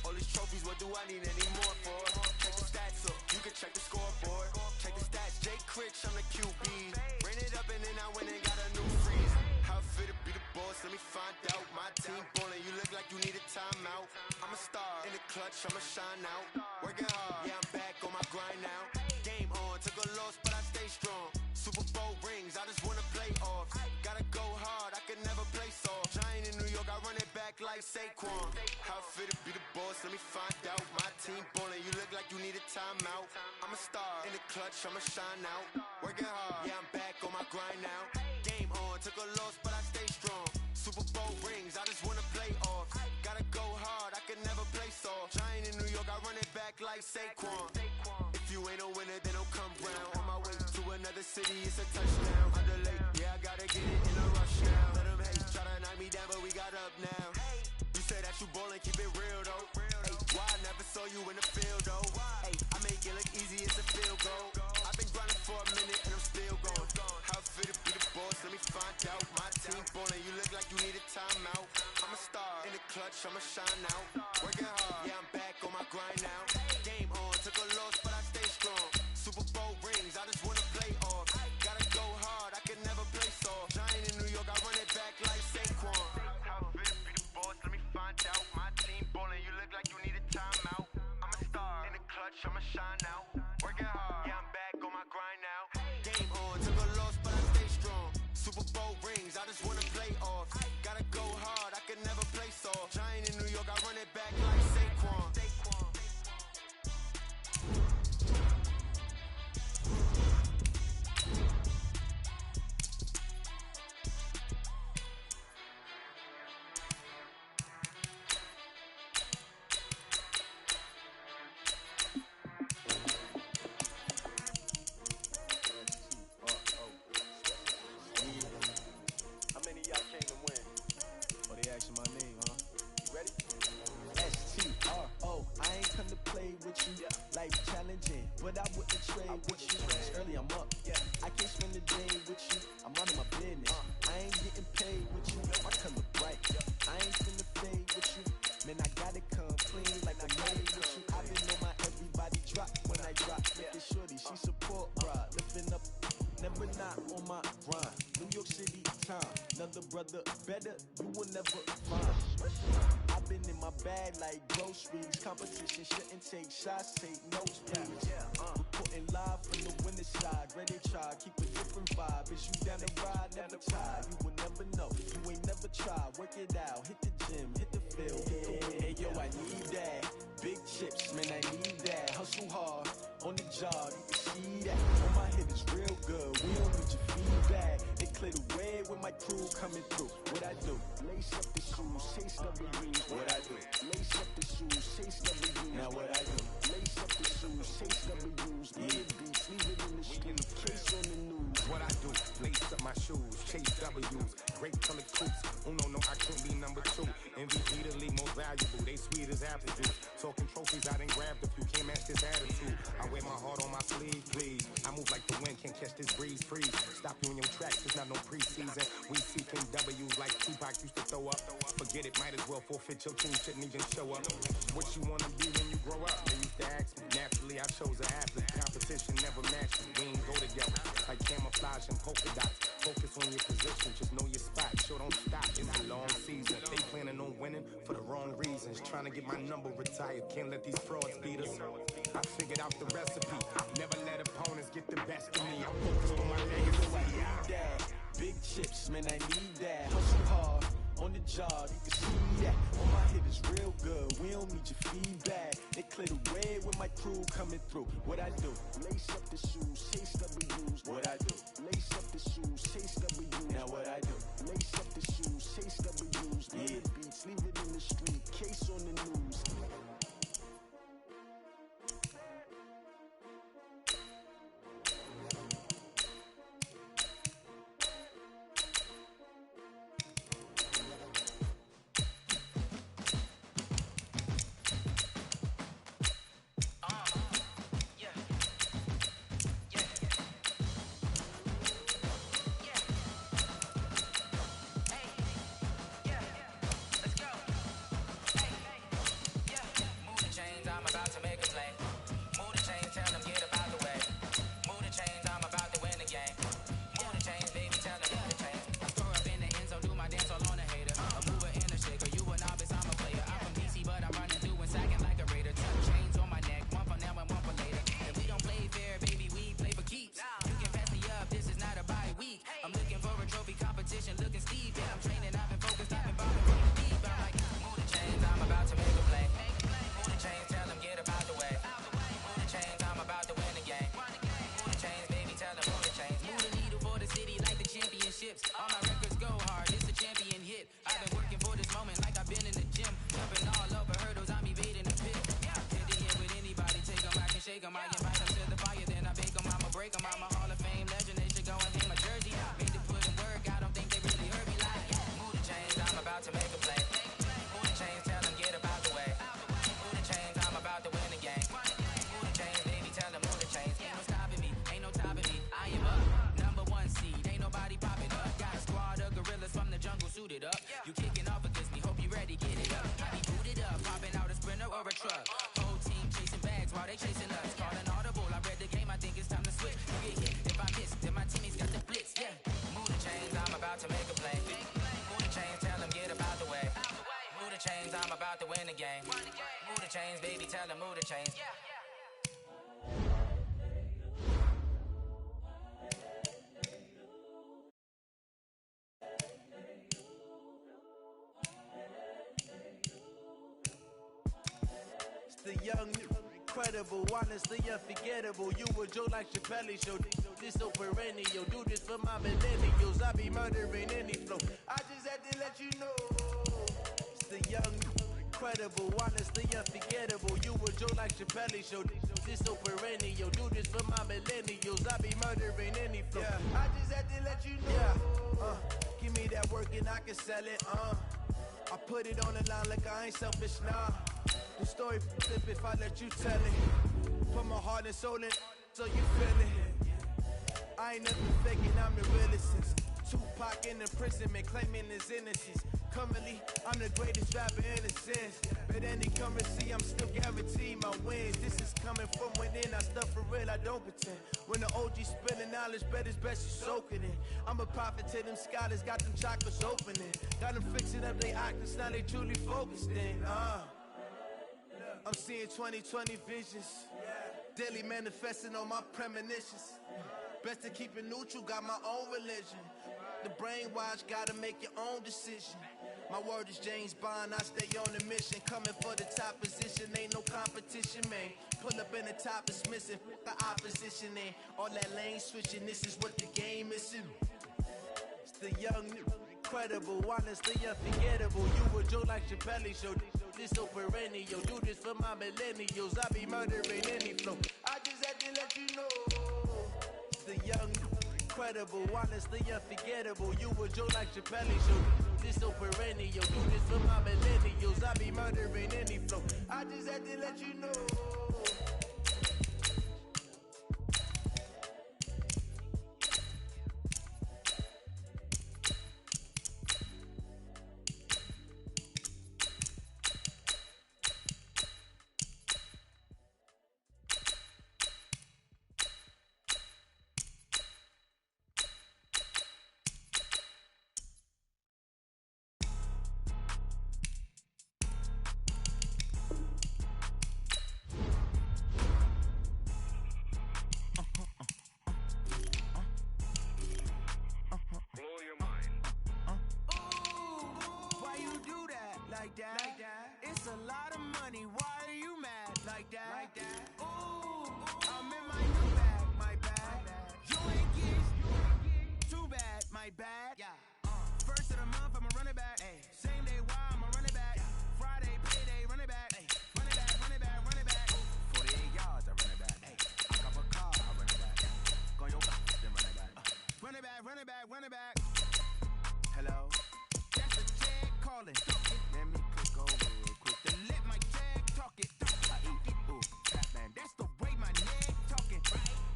All these trophies, what do I need any more for? Check the stats up, you can check the scoreboard. Check the stats, Jay Critch, I'm the QB. Ran it up and then I went and got a new freeze. How fit to be the boss, let me find out. My team ballin', you look like you need a timeout. I'm a star in the clutch, I'ma shine out. Working hard, yeah, I'm back on my grind now. Game on, took a loss, but I stay strong. Super Bowl rings, I just wanna play off. Gotta go hard, I can never play soft. Giant in New York, I run it back like Saquon. How fit to be the boss, let me find out. My team ballin', you look like you need a timeout. I'm a star in the clutch, I'ma shine out. Working hard, yeah, I'm back on my grind now. Game on, took a loss, but I stay strong. Super Bowl rings, I just wanna play off. Gotta go hard, I can never play soft. Giant in New York, I run it back like Saquon. If you ain't a winner, then don't come round. On my way to another city, it's a touchdown. Underlay, yeah, I gotta get it in a rush now. Let them hate, try to knock me down, but we got up now. You say that you ballin', keep it real though. Hey, why I never saw you in the field though? Hey, I make it look easy, it's a field goal. I've been grinding for a minute and I'm still going. How fit to be the boss, let me find out. My team ballin', you look like you need a timeout. I'm a star in the clutch, I'ma shine out. Working hard, yeah, I'm back on my grind now. Game on, took a loss, but I stay strong. Super Bowl rings, I just wanna play off. Gotta go hard, I can never play soft. Giant in New York, I run it back like Saquon. How fit to be the boss, let me find out. My team ballin', you look like you need a timeout. I'm a star in the clutch, I'ma shine out. Working hard, yeah, I'm back on my grind now. Game on, took a loss, but I stay strong. Super Bowl rings, I just wanna play off. Gotta go hard, I can never play soft. Giant in New York, I run it back like Saquon. How many other brother better, you will never find. I've been in my bag like groceries. Competition shouldn't take shots, take notes, please. Reporting live from the winning side. Ready to try, keep a different vibe. Is you down the ride, never tired. You will never know, you ain't never tried. Work it out, hit the gym, hit the field, hit the win. Hey yo, I need that. Big chips, man, I need that. Hustle hard, on the job, you can see that. On my head is real good, we don't need your feedback. They clear the way with my crew coming through. What I do? Lace up the shoes, chase W's. What I do? Lace up the shoes, chase W's. Now what I do? Lace up the shoes, chase W's. Big beats, leave it in the street, case on the news. What I do? Lace up my shoes, chase W's. Great color coops. Uno, no, I can't be number 2. MVP the league most valuable. They sweet as apple juice. Talking trophies, I done grabbed a few. Can't match this attitude. I wear my heart on my sleeve, please. I move like the wind, can't catch this breeze, freeze. Stop you in your tracks, it's not no preseason. We seeking W's like Tupac used to throw up. Forget it, might as well forfeit your team, shouldn't even show up. What you wanna be when you grow up? They used to ask me. Naturally, I chose an athlete. Competition never matched me. We ain't go together. Like camouflage and polka dots. Focus on your position, just know your spot. Sure, don't stop, it's a long season. They planning on winning for the wrong reasons. Trying to get my number retired. Can't let these frauds beat us. I figured out the recipe. Never let opponents get the best of me. I'm focused on my legacy. I need that. Big chips, man, I need that. Hustle hard, on the job, you can see that. On my head is real good, we don't need your feedback. They clear the way with my crew coming through. What I do? Lace up the shoes, chase W's. What I do? Lace up the shoes, chase W's. Now what I do? Lace up the shoes, chase W's. Big beats, leave it in the street, case on the news. All my records go hard, it's a champion hit. I've been working for this moment like I've been in the gym. Jumping all over hurdles, I'm evading the pit. Hit the end with anybody, take them, I can shake them. I invite them to the fire, then I bake them, I'ma break them. I'm a Hall of Fame legend, they should go and hang my jersey. Made to put in work, I don't think they really heard me like. Move the chains, I'm about to make a play. Move the chains, tell them get up out the way. Move the chains, I'm about to win the game. Move the chains, baby, tell them move the chains. Ain't no stopping me, ain't no topping me. I am up, #1 seed, ain't nobody popping up. Got a squad of gorillas from the jungle suited up. You kicking off against me, hope you ready, get it up. I be booted up, popping out a Sprinter or a truck. Whole team chasing bags while they chasing us. Calling audible, I read the game, I think it's time to switch. You get hit, if I miss, then my teammates got the blitz, yeah. Move the chains, I'm about to make a play. Move the chains, tell them get up out the way. Move the chains, I'm about to win the game. Move the chains, baby, tell them move the chains. The young, incredible, honestly unforgettable. You a joke like Chappelle show. This so perennial. Do this for my millennials. I be murdering any flow. I just had to let you know. It's the young, incredible, honestly unforgettable. You a joke like Chappelle show. This so perennial. Do this for my millennials. I be murdering any flow. Yeah. I just had to let you know. Yeah. Give me that work and I can sell it. I put it on the line like I ain't selfish, nah. The story flip if I let you tell it. Put my heart and soul in, so you feel it. I ain't never faking, I'm the realest since Tupac in imprisonment, claiming his innocence. Currently, I'm the greatest rapper in a sense. But any currency, I'm still guaranteed my wins. This is coming from within, I stuff for real, I don't pretend. When the OG spilling knowledge, bet it's best you soak it in. I'm a prophet to them scholars, got them chakras opening. Got them fixing up their octaves, now they truly focused in. I'm seeing 2020 visions. Daily manifesting on my premonitions. Best to keep it neutral, got my own religion. The brainwash, gotta make your own decision. My word is James Bond, I stay on the mission. Coming for the top position, ain't no competition, man. Pull up in the top, it's missing, the opposition ain't. All that lane switching, this is what the game is. It's the young, incredible, honestly unforgettable. You a joke like Chappelle show, this so perennial. Do this for my millennials, I be murdering any flow. I just had to let you know. It's the young, incredible, honestly unforgettable. You a joke like Chappelle show, this so perennial. Do this for my millennials, I be murdering any flow. I just had to let you know. It's a lot of money, why are you mad like that? Ooh, I'm in my new bag, my bad. You ain't get too bad, my bad. First of the month, I'ma run it back. Same day, why I'ma run it back. Friday, payday, run it back. Run it back, run it back, run it back. 48 yards, I run it back. I cop a car, I run it back. Go on your back, then run it back. Run it back, run it back, run it back. Hello? That's the check calling. Let me click over real quick. Then let my jag talk it. I eat it. Ooh, Batman. That's the way my neck talking.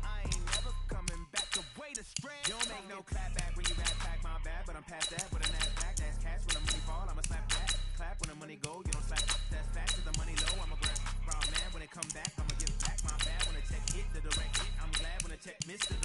I ain't never coming back. The way the stress. You don't make no clap back when you rap back. My bad, but I'm past that. With an ass back, that's cash. When the money fall, I'ma slap that. Clap when the money go. You don't slap. That's fast to the money low. I'm a brown man when it come back. I'ma give back my bad when the check hit the direct hit. I'm glad when the check missed the